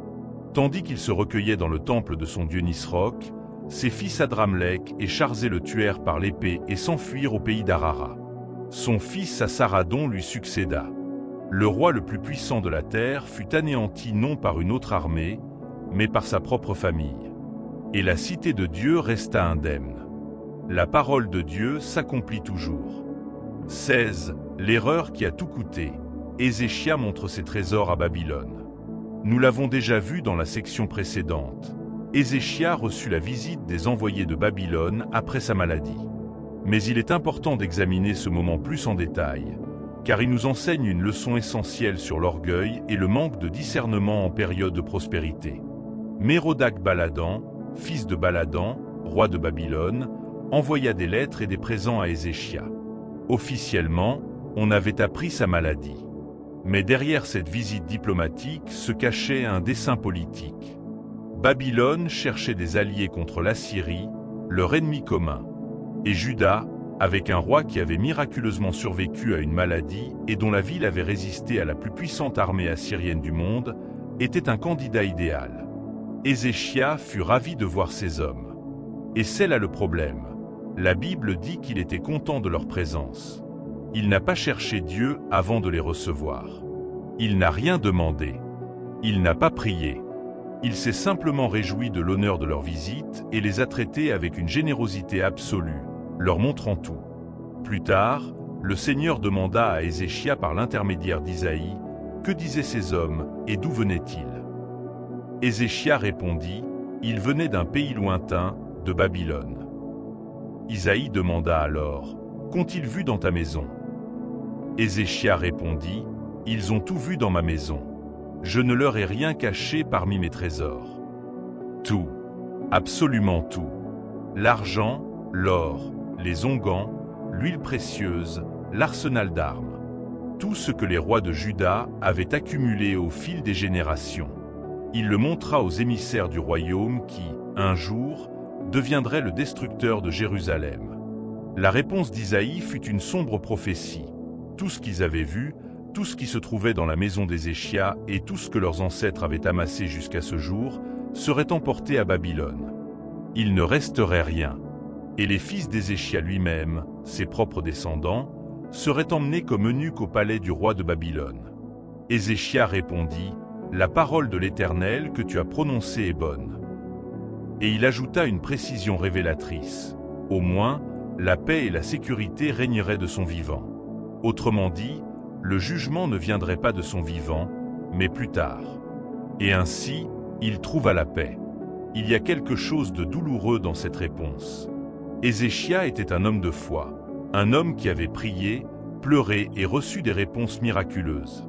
Tandis qu'il se recueillait dans le temple de son dieu Nisroch, ses fils Adrammelech et Charzé le tuèrent par l'épée et s'enfuirent au pays d'Arara. Son fils Assaradon lui succéda. Le roi le plus puissant de la terre fut anéanti non par une autre armée, mais par sa propre famille. Et la cité de Dieu resta indemne. La parole de Dieu s'accomplit toujours. 16. L'erreur qui a tout coûté. Ézéchia montre ses trésors à Babylone. Nous l'avons déjà vu dans la section précédente. Ézéchia reçut la visite des envoyés de Babylone après sa maladie. Mais il est important d'examiner ce moment plus en détail, car il nous enseigne une leçon essentielle sur l'orgueil et le manque de discernement en période de prospérité. Mérodach-Baladan, fils de Baladan, roi de Babylone, envoya des lettres et des présents à Ézéchia. Officiellement, on avait appris sa maladie. Mais derrière cette visite diplomatique se cachait un dessein politique. Babylone cherchait des alliés contre l'Assyrie, leur ennemi commun. Et Juda, avec un roi qui avait miraculeusement survécu à une maladie et dont la ville avait résisté à la plus puissante armée assyrienne du monde, était un candidat idéal. Ézéchia fut ravi de voir ces hommes. Et c'est là le problème. La Bible dit qu'il était content de leur présence. Il n'a pas cherché Dieu avant de les recevoir. Il n'a rien demandé. Il n'a pas prié. Il s'est simplement réjoui de l'honneur de leur visite et les a traités avec une générosité absolue, leur montrant tout. Plus tard, le Seigneur demanda à Ézéchia par l'intermédiaire d'Isaïe, « Que disaient ces hommes et d'où venaient-ils » Ézéchia répondit, « Ils venaient d'un pays lointain, de Babylone. » Isaïe demanda alors, « Qu'ont-ils vu dans ta maison » Ézéchia répondit, « Ils ont tout vu dans ma maison. Je ne leur ai rien caché parmi mes trésors. » Tout, absolument tout. L'argent, l'or, les onguents, l'huile précieuse, l'arsenal d'armes. Tout ce que les rois de Juda avaient accumulé au fil des générations. Il le montra aux émissaires du royaume qui, un jour, deviendrait le destructeur de Jérusalem. La réponse d'Isaïe fut une sombre prophétie. Tout ce qu'ils avaient vu, tout ce qui se trouvait dans la maison d'Ézéchia et tout ce que leurs ancêtres avaient amassé jusqu'à ce jour, serait emporté à Babylone. Il ne resterait rien. Et les fils d'Ézéchia lui-même, ses propres descendants, seraient emmenés comme eunuques au palais du roi de Babylone. Ézéchia répondit, « La parole de l'Éternel que tu as prononcée est bonne. » Et il ajouta une précision révélatrice. Au moins, la paix et la sécurité régneraient de son vivant. Autrement dit, le jugement ne viendrait pas de son vivant, mais plus tard. Et ainsi, il trouva la paix. Il y a quelque chose de douloureux dans cette réponse. Ézéchia était un homme de foi, un homme qui avait prié, pleuré et reçu des réponses miraculeuses.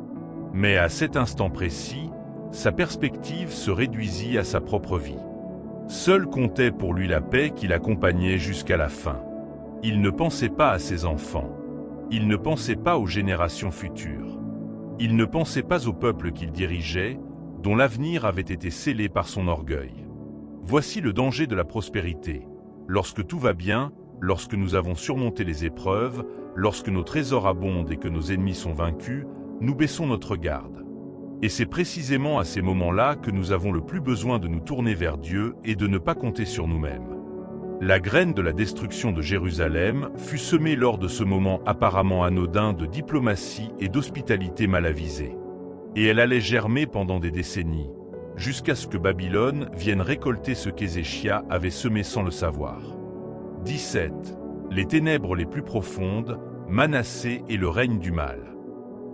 Mais à cet instant précis, sa perspective se réduisit à sa propre vie. Seule comptait pour lui la paix qui l'accompagnait jusqu'à la fin. Il ne pensait pas à ses enfants. Il ne pensait pas aux générations futures. Il ne pensait pas au peuple qu'il dirigeait, dont l'avenir avait été scellé par son orgueil. Voici le danger de la prospérité. Lorsque tout va bien, lorsque nous avons surmonté les épreuves, lorsque nos trésors abondent et que nos ennemis sont vaincus, nous baissons notre garde. Et c'est précisément à ces moments-là que nous avons le plus besoin de nous tourner vers Dieu et de ne pas compter sur nous-mêmes. La graine de la destruction de Jérusalem fut semée lors de ce moment apparemment anodin de diplomatie et d'hospitalité mal avisée. Et elle allait germer pendant des décennies, jusqu'à ce que Babylone vienne récolter ce qu'Ézéchia avait semé sans le savoir. 17. Les ténèbres les plus profondes, Manassé et le règne du mal.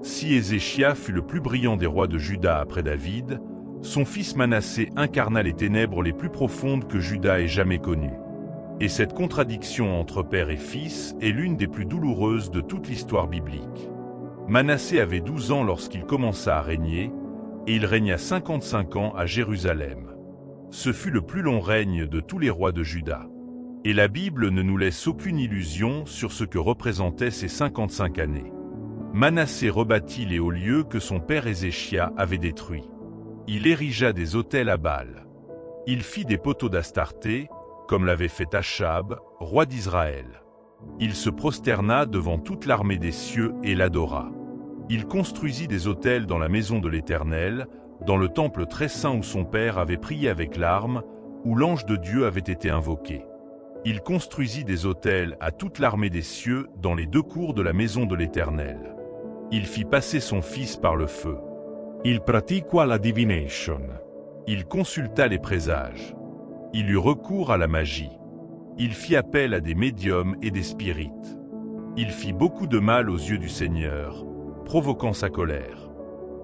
Si Ézéchia fut le plus brillant des rois de Juda après David, son fils Manassé incarna les ténèbres les plus profondes que Juda ait jamais connues. Et cette contradiction entre père et fils est l'une des plus douloureuses de toute l'histoire biblique. Manassé avait 12 ans lorsqu'il commença à régner, et il régna 55 ans à Jérusalem. Ce fut le plus long règne de tous les rois de Juda. Et la Bible ne nous laisse aucune illusion sur ce que représentaient ces 55 années. Manassé rebâtit les hauts lieux que son père Ézéchia avait détruits. Il érigea des autels à Baal. Il fit des poteaux d'Astarté, comme l'avait fait Achab, roi d'Israël. Il se prosterna devant toute l'armée des cieux et l'adora. Il construisit des autels dans la maison de l'Éternel, dans le temple très saint où son père avait prié avec larmes, où l'ange de Dieu avait été invoqué. Il construisit des autels à toute l'armée des cieux dans les deux cours de la maison de l'Éternel. Il fit passer son fils par le feu. Il praticua la divination. Il consulta les présages. Il eut recours à la magie. Il fit appel à des médiums et des spirites. Il fit beaucoup de mal aux yeux du Seigneur, provoquant sa colère.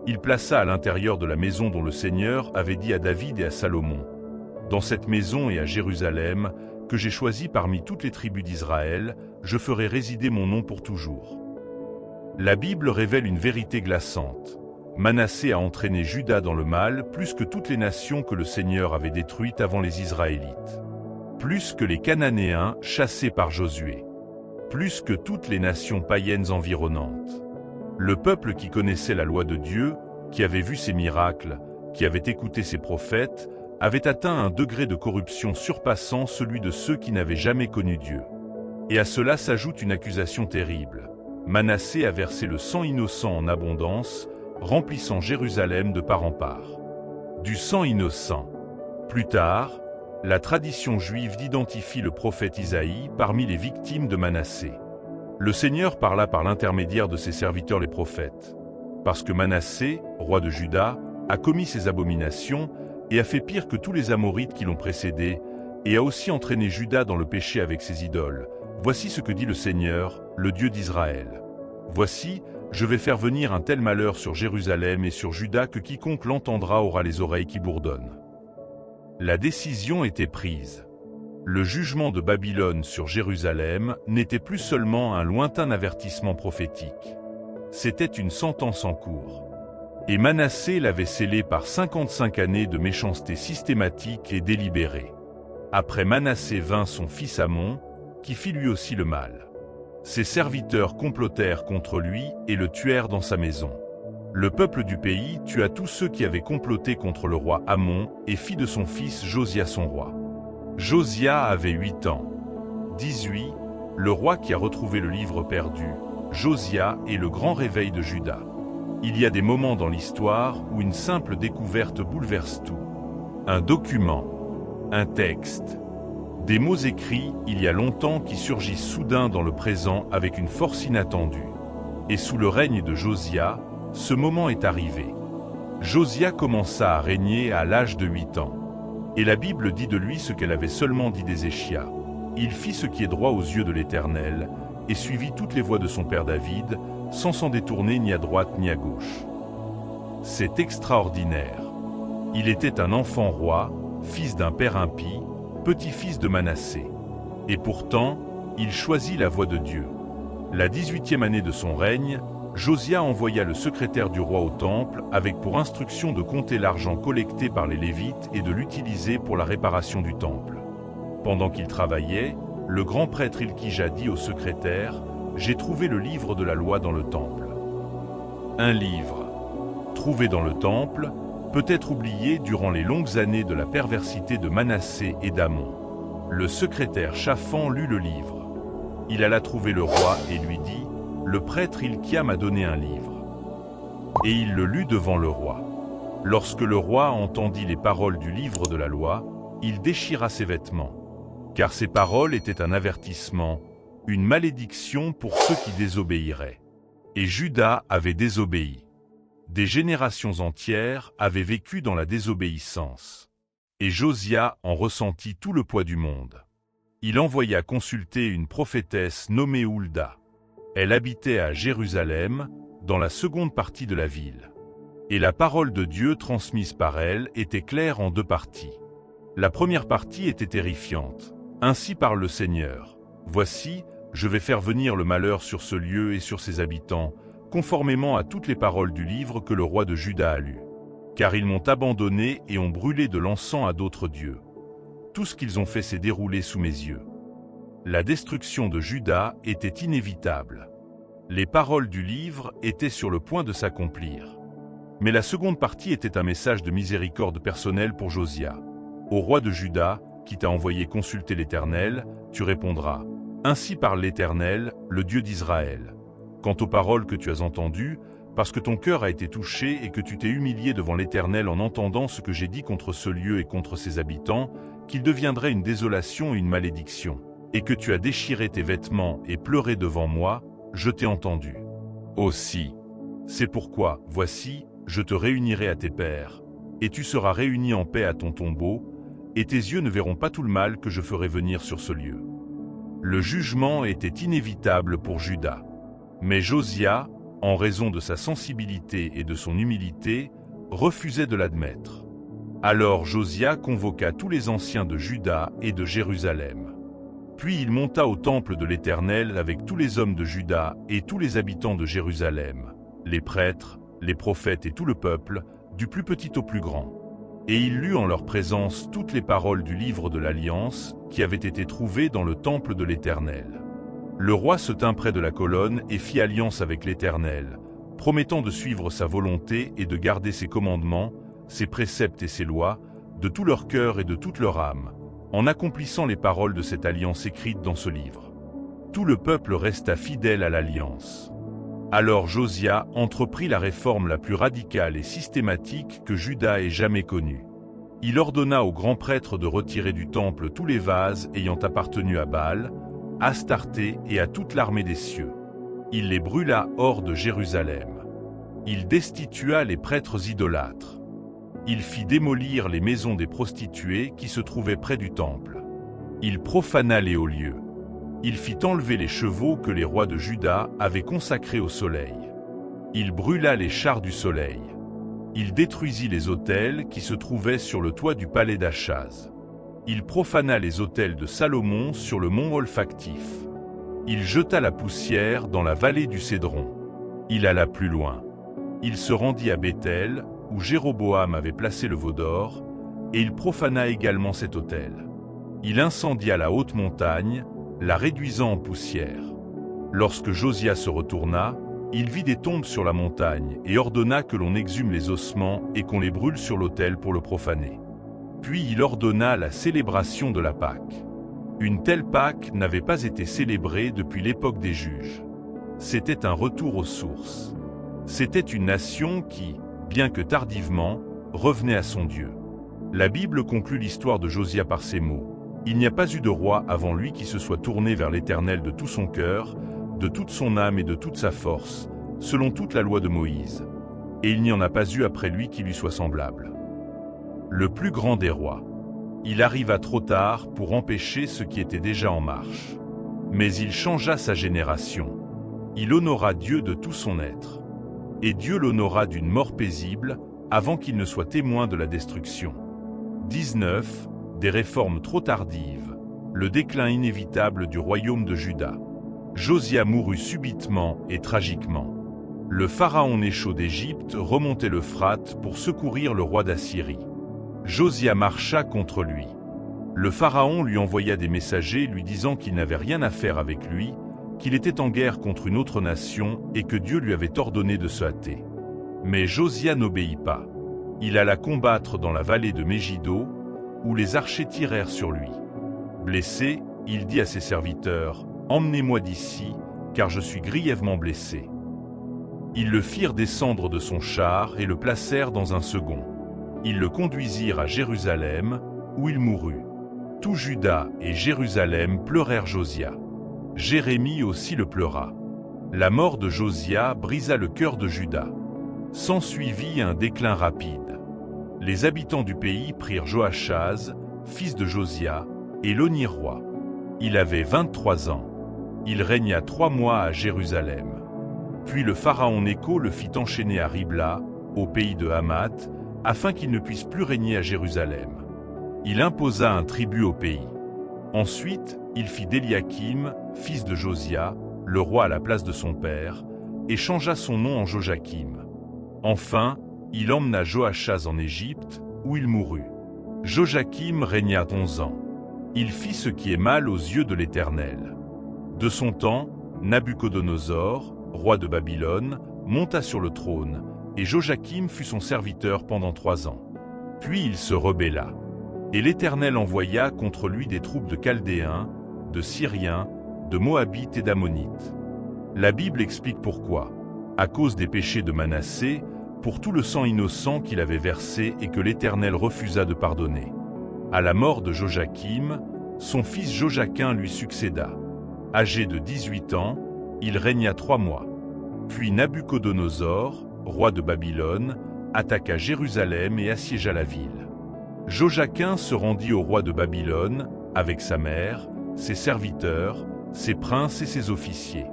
Il plaça à l'intérieur de la maison dont le Seigneur avait dit à David et à Salomon, « Dans cette maison et à Jérusalem, que j'ai choisie parmi toutes les tribus d'Israël, je ferai résider mon nom pour toujours. » La Bible révèle une vérité glaçante. Manassé a entraîné Juda dans le mal plus que toutes les nations que le Seigneur avait détruites avant les Israélites. Plus que les Cananéens chassés par Josué. Plus que toutes les nations païennes environnantes. Le peuple qui connaissait la loi de Dieu, qui avait vu ses miracles, qui avait écouté ses prophètes, avait atteint un degré de corruption surpassant celui de ceux qui n'avaient jamais connu Dieu. Et à cela s'ajoute une accusation terrible. Manassé a versé le sang innocent en abondance, remplissant Jérusalem de part en part. Du sang innocent. Plus tard, la tradition juive identifie le prophète Isaïe parmi les victimes de Manassé. Le Seigneur parla par l'intermédiaire de ses serviteurs les prophètes. Parce que Manassé, roi de Juda, a commis ces abominations et a fait pire que tous les Amorites qui l'ont précédé, et a aussi entraîné Juda dans le péché avec ses idoles. Voici ce que dit le Seigneur, le Dieu d'Israël. Voici, je vais faire venir un tel malheur sur Jérusalem et sur Juda que quiconque l'entendra aura les oreilles qui bourdonnent. La décision était prise. Le jugement de Babylone sur Jérusalem n'était plus seulement un lointain avertissement prophétique. C'était une sentence en cours. Et Manassé l'avait scellé par 55 années de méchanceté systématique et délibérée. Après Manassé vint son fils Amon, qui fit lui aussi le mal. Ses serviteurs complotèrent contre lui et le tuèrent dans sa maison. Le peuple du pays tua tous ceux qui avaient comploté contre le roi Amon et fit de son fils Josia son roi. Josia avait 8 ans. 18, le roi qui a retrouvé le livre perdu, Josia et le grand réveil de Juda. Il y a des moments dans l'histoire où une simple découverte bouleverse tout. Un document, un texte, des mots écrits il y a longtemps qui surgissent soudain dans le présent avec une force inattendue. Et sous le règne de Josia, ce moment est arrivé. Josia commença à régner à l'âge de 8 ans. Et la Bible dit de lui ce qu'elle avait seulement dit d'Ézéchia. Il fit ce qui est droit aux yeux de l'Éternel, et suivit toutes les voies de son père David, sans s'en détourner ni à droite ni à gauche. C'est extraordinaire. Il était un enfant roi, fils d'un père impie, petit-fils de Manassé. Et pourtant, il choisit la voie de Dieu. La 18e année de son règne, Josia envoya le secrétaire du roi au temple avec pour instruction de compter l'argent collecté par les Lévites et de l'utiliser pour la réparation du temple. Pendant qu'il travaillait, le grand prêtre Hilkija dit au secrétaire « J'ai trouvé le livre de la loi dans le temple. » Un livre, trouvé dans le temple, peut être oublié durant les longues années de la perversité de Manassé et d'Amon. Le secrétaire Shaphan lut le livre. Il alla trouver le roi et lui dit « Le prêtre Hilkia m'a donné un livre. » Et il le lut devant le roi. Lorsque le roi entendit les paroles du livre de la loi, il déchira ses vêtements. Car ces paroles étaient un avertissement, une malédiction pour ceux qui désobéiraient. Et Juda avait désobéi. Des générations entières avaient vécu dans la désobéissance. Et Josia en ressentit tout le poids du monde. Il envoya consulter une prophétesse nommée Hulda. Elle habitait à Jérusalem, dans la seconde partie de la ville. Et la parole de Dieu transmise par elle était claire en deux parties. La première partie était terrifiante. Ainsi parle le Seigneur. Voici, je vais faire venir le malheur sur ce lieu et sur ses habitants, conformément à toutes les paroles du livre que le roi de Juda a lu. Car ils m'ont abandonné et ont brûlé de l'encens à d'autres dieux. Tout ce qu'ils ont fait s'est déroulé sous mes yeux. La destruction de Juda était inévitable. Les paroles du livre étaient sur le point de s'accomplir. Mais la seconde partie était un message de miséricorde personnelle pour Josia. Au roi de Juda, qui t'a envoyé consulter l'Éternel, tu répondras: Ainsi parle l'Éternel, le Dieu d'Israël. Quant aux paroles que tu as entendues, parce que ton cœur a été touché et que tu t'es humilié devant l'Éternel en entendant ce que j'ai dit contre ce lieu et contre ses habitants, qu'il deviendrait une désolation et une malédiction, et que tu as déchiré tes vêtements et pleuré devant moi, je t'ai entendu. Aussi, c'est pourquoi, voici, je te réunirai à tes pères, et tu seras réuni en paix à ton tombeau, et tes yeux ne verront pas tout le mal que je ferai venir sur ce lieu. Le jugement était inévitable pour Juda. Mais Josia, en raison de sa sensibilité et de son humilité, refusait de l'admettre. Alors Josia convoqua tous les anciens de Juda et de Jérusalem. Puis il monta au temple de l'Éternel avec tous les hommes de Juda et tous les habitants de Jérusalem, les prêtres, les prophètes et tout le peuple, du plus petit au plus grand. Et il lut en leur présence toutes les paroles du livre de l'Alliance qui avaient été trouvées dans le temple de l'Éternel. Le roi se tint près de la colonne et fit alliance avec l'Éternel, promettant de suivre sa volonté et de garder ses commandements, ses préceptes et ses lois, de tout leur cœur et de toute leur âme, en accomplissant les paroles de cette alliance écrite dans ce livre. Tout le peuple resta fidèle à l'alliance. Alors Josia entreprit la réforme la plus radicale et systématique que Juda ait jamais connue. Il ordonna aux grands prêtres de retirer du temple tous les vases ayant appartenu à Baal, Astarté et à toute l'armée des cieux. Il les brûla hors de Jérusalem. Il destitua les prêtres idolâtres. Il fit démolir les maisons des prostituées qui se trouvaient près du temple. Il profana les hauts lieux. Il fit enlever les chevaux que les rois de Juda avaient consacrés au soleil. Il brûla les chars du soleil. Il détruisit les autels qui se trouvaient sur le toit du palais d'Achaz. Il profana les autels de Salomon sur le mont olfactif. Il jeta la poussière dans la vallée du Cédron. Il alla plus loin. Il se rendit à Béthel, où Jéroboam avait placé le veau d'or, et il profana également cet autel. Il incendia la haute montagne, la réduisant en poussière. Lorsque Josia se retourna, il vit des tombes sur la montagne et ordonna que l'on exhume les ossements et qu'on les brûle sur l'autel pour le profaner. Puis il ordonna la célébration de la Pâque. Une telle Pâque n'avait pas été célébrée depuis l'époque des juges. C'était un retour aux sources. C'était une nation qui, bien que tardivement, revenait à son Dieu. La Bible conclut l'histoire de Josia par ces mots. Il n'y a pas eu de roi avant lui qui se soit tourné vers l'Éternel de tout son cœur, de toute son âme et de toute sa force, selon toute la loi de Moïse. Et il n'y en a pas eu après lui qui lui soit semblable. Le plus grand des rois. Il arriva trop tard pour empêcher ce qui était déjà en marche. Mais il changea sa génération. Il honora Dieu de tout son être. Et Dieu l'honora d'une mort paisible, avant qu'il ne soit témoin de la destruction. 19. Des réformes trop tardives. Le déclin inévitable du royaume de Juda. Josia mourut subitement et tragiquement. Le pharaon Nécho d'Égypte remontait l'Euphrate pour secourir le roi d'Assyrie. Josia marcha contre lui. Le pharaon lui envoya des messagers lui disant qu'il n'avait rien à faire avec lui, qu'il était en guerre contre une autre nation et que Dieu lui avait ordonné de se hâter. Mais Josia n'obéit pas. Il alla combattre dans la vallée de Mégiddo, où les archers tirèrent sur lui. Blessé, il dit à ses serviteurs, « Emmenez-moi d'ici, car je suis grièvement blessé. » Ils le firent descendre de son char et le placèrent dans un second. Ils le conduisirent à Jérusalem, où il mourut. Tout Juda et Jérusalem pleurèrent Josia. Jérémie aussi le pleura. La mort de Josia brisa le cœur de Juda. S'ensuivit un déclin rapide. Les habitants du pays prirent Joachaz, fils de Josia, et l'onirent roi. Il avait 23 ans. Il régna 3 mois à Jérusalem. Puis le pharaon Nécho le fit enchaîner à Ribla, au pays de Hamath, afin qu'il ne puisse plus régner à Jérusalem. Il imposa un tribut au pays. Ensuite, il fit d'Éliakim, fils de Josia, le roi à la place de son père, et changea son nom en Joachim. Enfin, il emmena Joachaz en Égypte, où il mourut. Joachim régna 11 ans. Il fit ce qui est mal aux yeux de l'Éternel. De son temps, Nabuchodonosor, roi de Babylone, monta sur le trône, et Joachim fut son serviteur pendant 3 ans. Puis il se rebella. Et l'Éternel envoya contre lui des troupes de Chaldéens, de Syriens, de Moabites et d'Ammonites. La Bible explique pourquoi. À cause des péchés de Manassé, pour tout le sang innocent qu'il avait versé et que l'Éternel refusa de pardonner. À la mort de Joachim, son fils Joachim lui succéda. Âgé de 18 ans, il régna 3 mois. Puis Nabuchodonosor, roi de Babylone, attaqua Jérusalem et assiégea la ville. Joachim se rendit au roi de Babylone, avec sa mère, ses serviteurs, ses princes et ses officiers.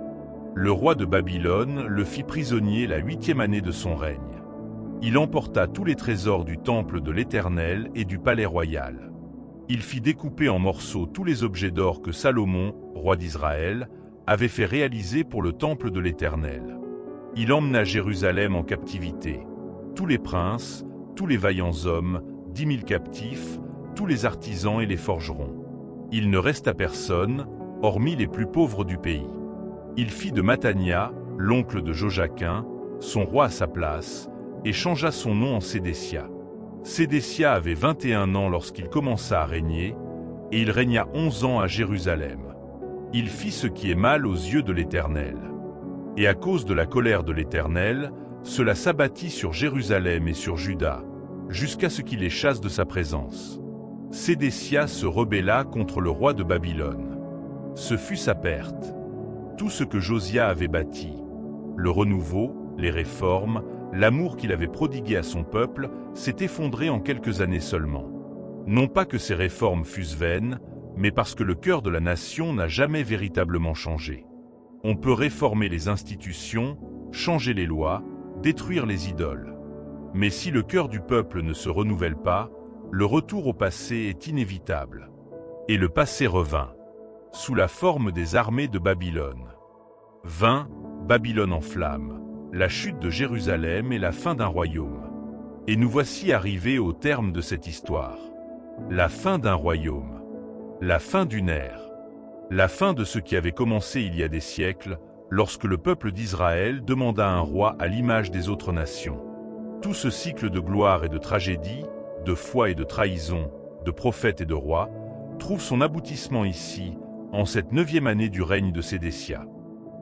Le roi de Babylone le fit prisonnier la 8e année de son règne. Il emporta tous les trésors du temple de l'Éternel et du palais royal. Il fit découper en morceaux tous les objets d'or que Salomon, roi d'Israël, avait fait réaliser pour le temple de l'Éternel. Il emmena Jérusalem en captivité. Tous les princes, tous les vaillants hommes, 10 000 captifs, tous les artisans et les forgerons. Il ne resta personne, hormis les plus pauvres du pays. Il fit de Mattania, l'oncle de Joachim, son roi à sa place, et changea son nom en Sédécia. Sédécia avait 21 ans lorsqu'il commença à régner, et il régna 11 ans à Jérusalem. Il fit ce qui est mal aux yeux de l'Éternel. Et à cause de la colère de l'Éternel, cela s'abattit sur Jérusalem et sur Juda, jusqu'à ce qu'il les chasse de sa présence. Sédécia se rebella contre le roi de Babylone. Ce fut sa perte. Tout ce que Josia avait bâti, le renouveau, les réformes, l'amour qu'il avait prodigué à son peuple, s'est effondré en quelques années seulement. Non pas que ces réformes fussent vaines, mais parce que le cœur de la nation n'a jamais véritablement changé. On peut réformer les institutions, changer les lois, détruire les idoles. Mais si le cœur du peuple ne se renouvelle pas, le retour au passé est inévitable. Et le passé revint, sous la forme des armées de Babylone. Vint, Babylone en flammes, la chute de Jérusalem et la fin d'un royaume. Et nous voici arrivés au terme de cette histoire. La fin d'un royaume. La fin d'une ère. La fin de ce qui avait commencé il y a des siècles, lorsque le peuple d'Israël demanda un roi à l'image des autres nations. Tout ce cycle de gloire et de tragédie, de foi et de trahison, de prophètes et de rois, trouve son aboutissement ici, en cette 9e année du règne de Sédécia.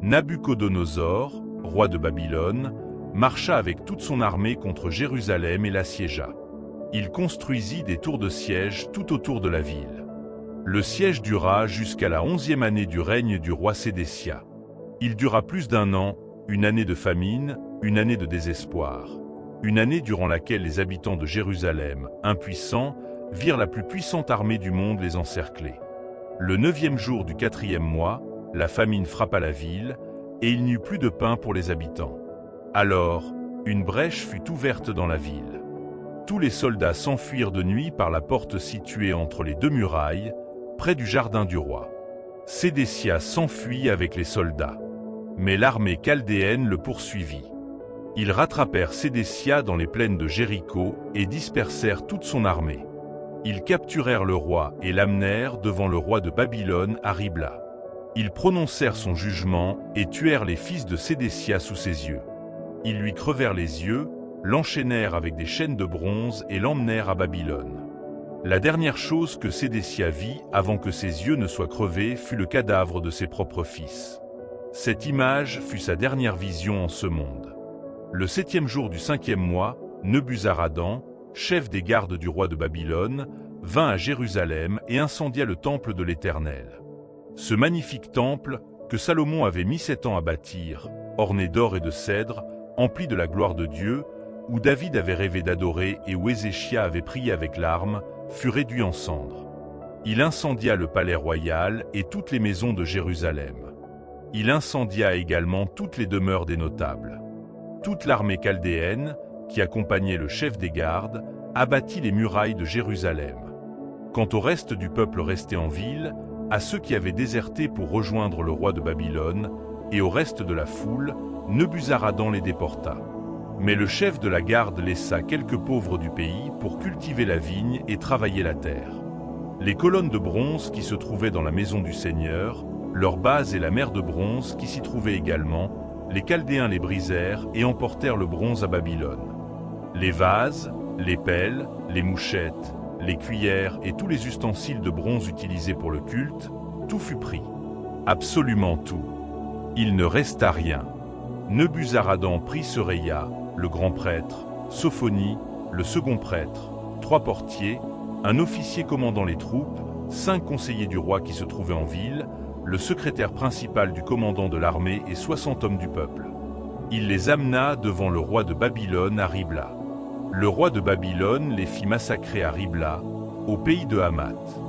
Nabuchodonosor, roi de Babylone, marcha avec toute son armée contre Jérusalem et l'assiégea. Il construisit des tours de siège tout autour de la ville. Le siège dura jusqu'à la 11e année du règne du roi Sédécia. Il dura plus d'1 an, une année de famine, une année de désespoir. Une année durant laquelle les habitants de Jérusalem, impuissants, virent la plus puissante armée du monde les encercler. Le 9e jour du 4e mois, la famine frappa la ville, et il n'y eut plus de pain pour les habitants. Alors, une brèche fut ouverte dans la ville. Tous les soldats s'enfuirent de nuit par la porte située entre les 2 murailles, près du jardin du roi. Sédécia s'enfuit avec les soldats. Mais l'armée chaldéenne le poursuivit. Ils rattrapèrent Sédécia dans les plaines de Jéricho et dispersèrent toute son armée. Ils capturèrent le roi et l'amenèrent devant le roi de Babylone à Ribla. Ils prononcèrent son jugement et tuèrent les fils de Sédécia sous ses yeux. Ils lui crevèrent les yeux, l'enchaînèrent avec des chaînes de bronze et l'emmenèrent à Babylone. La dernière chose que Sédécia vit avant que ses yeux ne soient crevés fut le cadavre de ses propres fils. Cette image fut sa dernière vision en ce monde. Le 7e jour du 5e mois, Nebuzaradan, chef des gardes du roi de Babylone, vint à Jérusalem et incendia le temple de l'Éternel. Ce magnifique temple, que Salomon avait mis 7 ans à bâtir, orné d'or et de cèdre, empli de la gloire de Dieu, où David avait rêvé d'adorer et où Ézéchia avait prié avec larmes, fut réduit en cendres. Il incendia le palais royal et toutes les maisons de Jérusalem. Il incendia également toutes les demeures des notables. Toute l'armée chaldéenne, qui accompagnait le chef des gardes, abattit les murailles de Jérusalem. Quant au reste du peuple resté en ville, à ceux qui avaient déserté pour rejoindre le roi de Babylone, et au reste de la foule, Nebuzaradan les déporta. Mais le chef de la garde laissa quelques pauvres du pays pour cultiver la vigne et travailler la terre. Les colonnes de bronze qui se trouvaient dans la maison du Seigneur, leur base et la mer de bronze qui s'y trouvait également, les Chaldéens les brisèrent et emportèrent le bronze à Babylone. Les vases, les pelles, les mouchettes, les cuillères et tous les ustensiles de bronze utilisés pour le culte, tout fut pris. Absolument tout. Il ne resta rien. Nebuzaradan prit Sereya, le grand prêtre, Sophonie, le second prêtre, 3 portiers, un officier commandant les troupes, 5 conseillers du roi qui se trouvaient en ville, le secrétaire principal du commandant de l'armée et 60 hommes du peuple. Il les amena devant le roi de Babylone à Ribla. Le roi de Babylone les fit massacrer à Ribla, au pays de Hamath.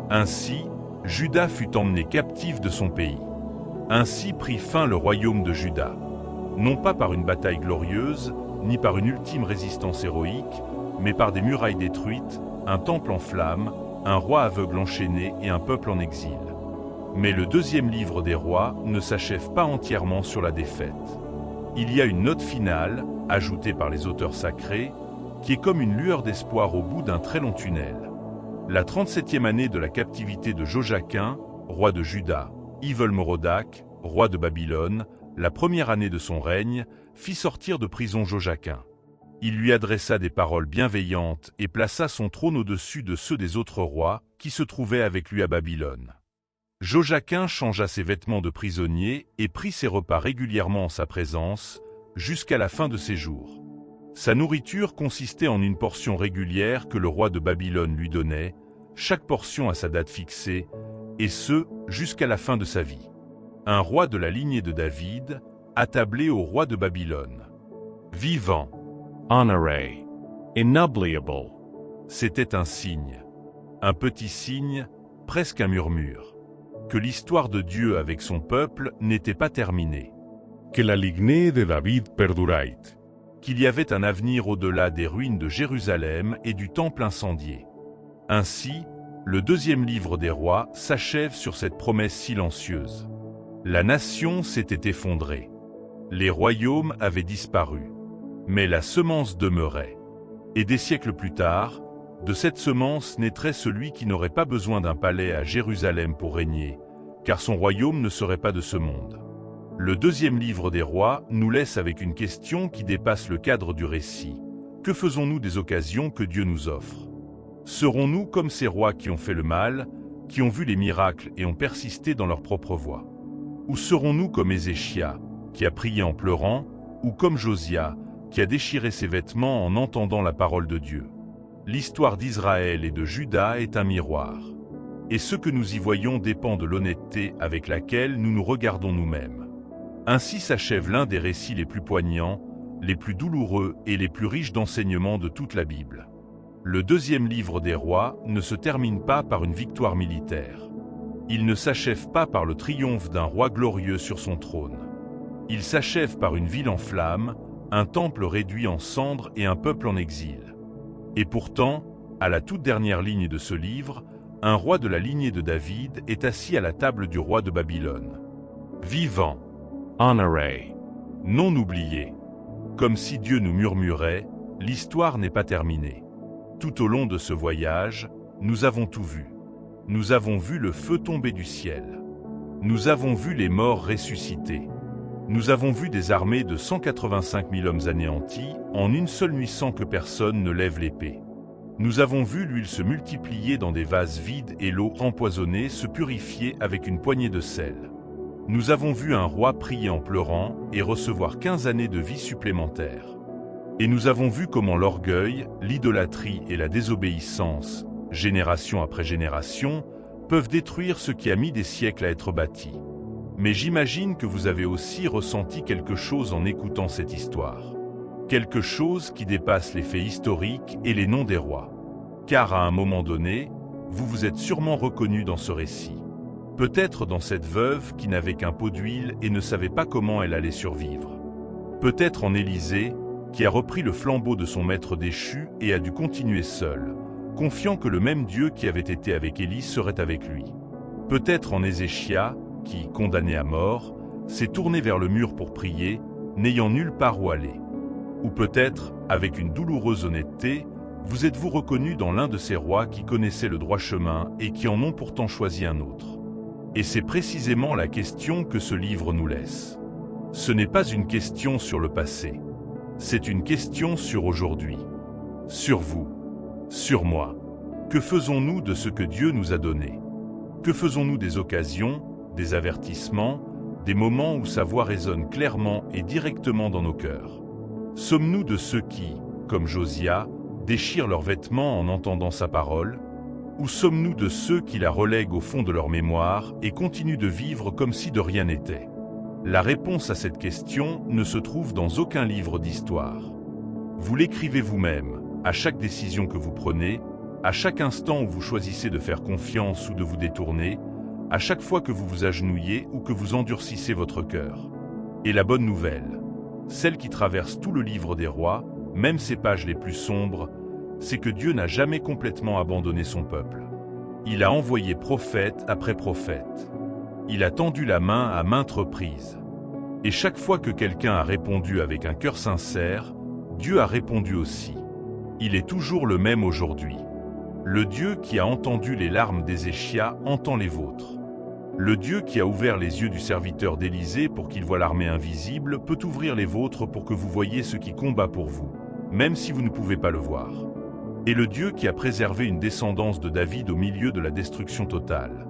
Ainsi, Juda fut emmené captif de son pays. Ainsi prit fin le royaume de Juda. Non pas par une bataille glorieuse, ni par une ultime résistance héroïque, mais par des murailles détruites, un temple en flammes, un roi aveugle enchaîné et un peuple en exil. Mais le deuxième livre des rois ne s'achève pas entièrement sur la défaite. Il y a une note finale, ajoutée par les auteurs sacrés, qui est comme une lueur d'espoir au bout d'un très long tunnel. La 37e année de la captivité de Joachim, roi de Juda, Evil-Merodach, roi de Babylone, la première année de son règne, fit sortir de prison Joachim. Il lui adressa des paroles bienveillantes et plaça son trône au-dessus de ceux des autres rois qui se trouvaient avec lui à Babylone. Joachim changea ses vêtements de prisonnier et prit ses repas régulièrement en sa présence, jusqu'à la fin de ses jours. Sa nourriture consistait en une portion régulière que le roi de Babylone lui donnait, chaque portion à sa date fixée, et ce, jusqu'à la fin de sa vie. Un roi de la lignée de David, attablé au roi de Babylone. Vivant. Honoré. Inoubliable. C'était un signe. Un petit signe, presque un murmure. Que l'histoire de Dieu avec son peuple n'était pas terminée. Que la lignée de David perdurait. Qu'il y avait un avenir au-delà des ruines de Jérusalem et du temple incendié. Ainsi, le deuxième livre des rois s'achève sur cette promesse silencieuse. La nation s'était effondrée. Les royaumes avaient disparu. Mais la semence demeurait. Et des siècles plus tard, de cette semence naîtrait celui qui n'aurait pas besoin d'un palais à Jérusalem pour régner, car son royaume ne serait pas de ce monde. Le deuxième livre des rois nous laisse avec une question qui dépasse le cadre du récit. Que faisons-nous des occasions que Dieu nous offre? Serons-nous comme ces rois qui ont fait le mal, qui ont vu les miracles et ont persisté dans leur propre voie? Ou serons-nous comme Ézéchias, qui a prié en pleurant, ou comme Josia, qui a déchiré ses vêtements en entendant la parole de Dieu? L'histoire d'Israël et de Juda est un miroir. Et ce que nous y voyons dépend de l'honnêteté avec laquelle nous nous regardons nous-mêmes. Ainsi s'achève l'un des récits les plus poignants, les plus douloureux et les plus riches d'enseignements de toute la Bible. Le deuxième livre des rois ne se termine pas par une victoire militaire. Il ne s'achève pas par le triomphe d'un roi glorieux sur son trône. Il s'achève par une ville en flammes, un temple réduit en cendres et un peuple en exil. Et pourtant, à la toute dernière ligne de ce livre, un roi de la lignée de David est assis à la table du roi de Babylone. Vivant. Honoré. Non oublié. Comme si Dieu nous murmurait, l'histoire n'est pas terminée. Tout au long de ce voyage, nous avons tout vu. Nous avons vu le feu tomber du ciel. Nous avons vu les morts ressuscités. Nous avons vu des armées de 185 000 hommes anéantis en une seule nuit sans que personne ne lève l'épée. Nous avons vu l'huile se multiplier dans des vases vides et l'eau empoisonnée se purifier avec une poignée de sel. Nous avons vu un roi prier en pleurant et recevoir 15 années de vie supplémentaires. Et nous avons vu comment l'orgueil, l'idolâtrie et la désobéissance, génération après génération, peuvent détruire ce qui a mis des siècles à être bâti. Mais j'imagine que vous avez aussi ressenti quelque chose en écoutant cette histoire. Quelque chose qui dépasse les faits historiques et les noms des rois. Car à un moment donné, vous vous êtes sûrement reconnu dans ce récit. Peut-être dans cette veuve qui n'avait qu'un pot d'huile et ne savait pas comment elle allait survivre. Peut-être en Élisée, qui a repris le flambeau de son maître déchu et a dû continuer seul, confiant que le même Dieu qui avait été avec Élie serait avec lui. Peut-être en Ézéchias, qui, condamné à mort, s'est tourné vers le mur pour prier, n'ayant nulle part où aller. Ou peut-être, avec une douloureuse honnêteté, vous êtes-vous reconnu dans l'un de ces rois qui connaissaient le droit chemin et qui en ont pourtant choisi un autre. Et c'est précisément la question que ce livre nous laisse. Ce n'est pas une question sur le passé. C'est une question sur aujourd'hui. Sur vous. Sur moi. Que faisons-nous de ce que Dieu nous a donné? Que faisons-nous des occasions, des avertissements, des moments où sa voix résonne clairement et directement dans nos cœurs? Sommes-nous de ceux qui, comme Josia, déchirent leurs vêtements en entendant sa parole? Ou sommes-nous de ceux qui la relèguent au fond de leur mémoire et continuent de vivre comme si de rien n'était? La réponse à cette question ne se trouve dans aucun livre d'histoire. Vous l'écrivez vous-même, à chaque décision que vous prenez, à chaque instant où vous choisissez de faire confiance ou de vous détourner, à chaque fois que vous vous agenouillez ou que vous endurcissez votre cœur. Et la bonne nouvelle, celle qui traverse tout le livre des rois, même ses pages les plus sombres, c'est que Dieu n'a jamais complètement abandonné son peuple. Il a envoyé prophète après prophète. Il a tendu la main à maintes reprises. Et chaque fois que quelqu'un a répondu avec un cœur sincère, Dieu a répondu aussi. Il est toujours le même aujourd'hui. Le Dieu qui a entendu les larmes d'Ézéchias entend les vôtres. Le Dieu qui a ouvert les yeux du serviteur d'Élysée pour qu'il voie l'armée invisible peut ouvrir les vôtres pour que vous voyiez ce qui combat pour vous, même si vous ne pouvez pas le voir. Et le Dieu qui a préservé une descendance de David au milieu de la destruction totale.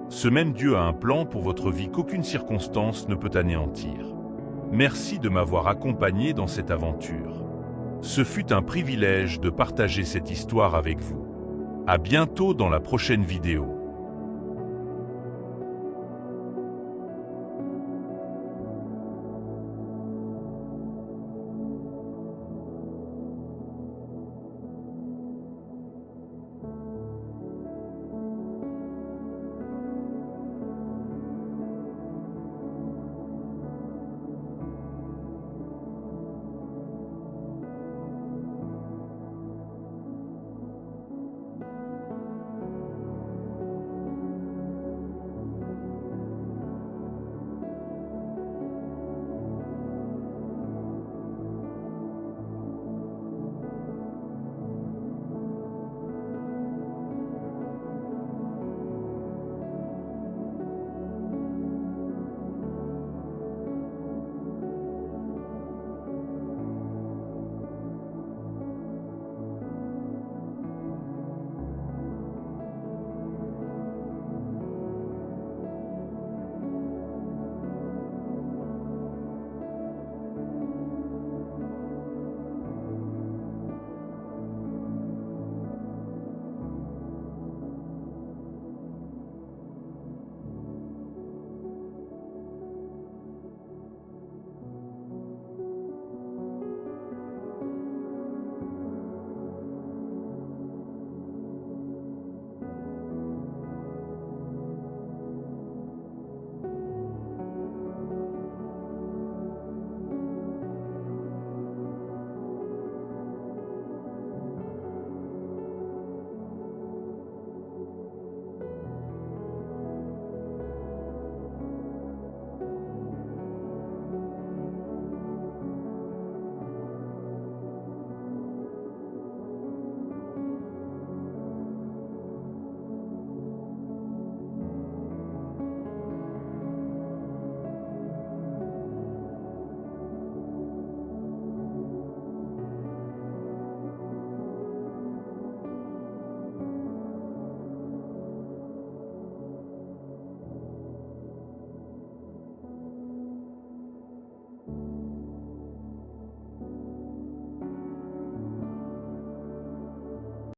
Ce même Dieu a un plan pour votre vie qu'aucune circonstance ne peut anéantir. Merci de m'avoir accompagné dans cette aventure. Ce fut un privilège de partager cette histoire avec vous. À bientôt dans la prochaine vidéo.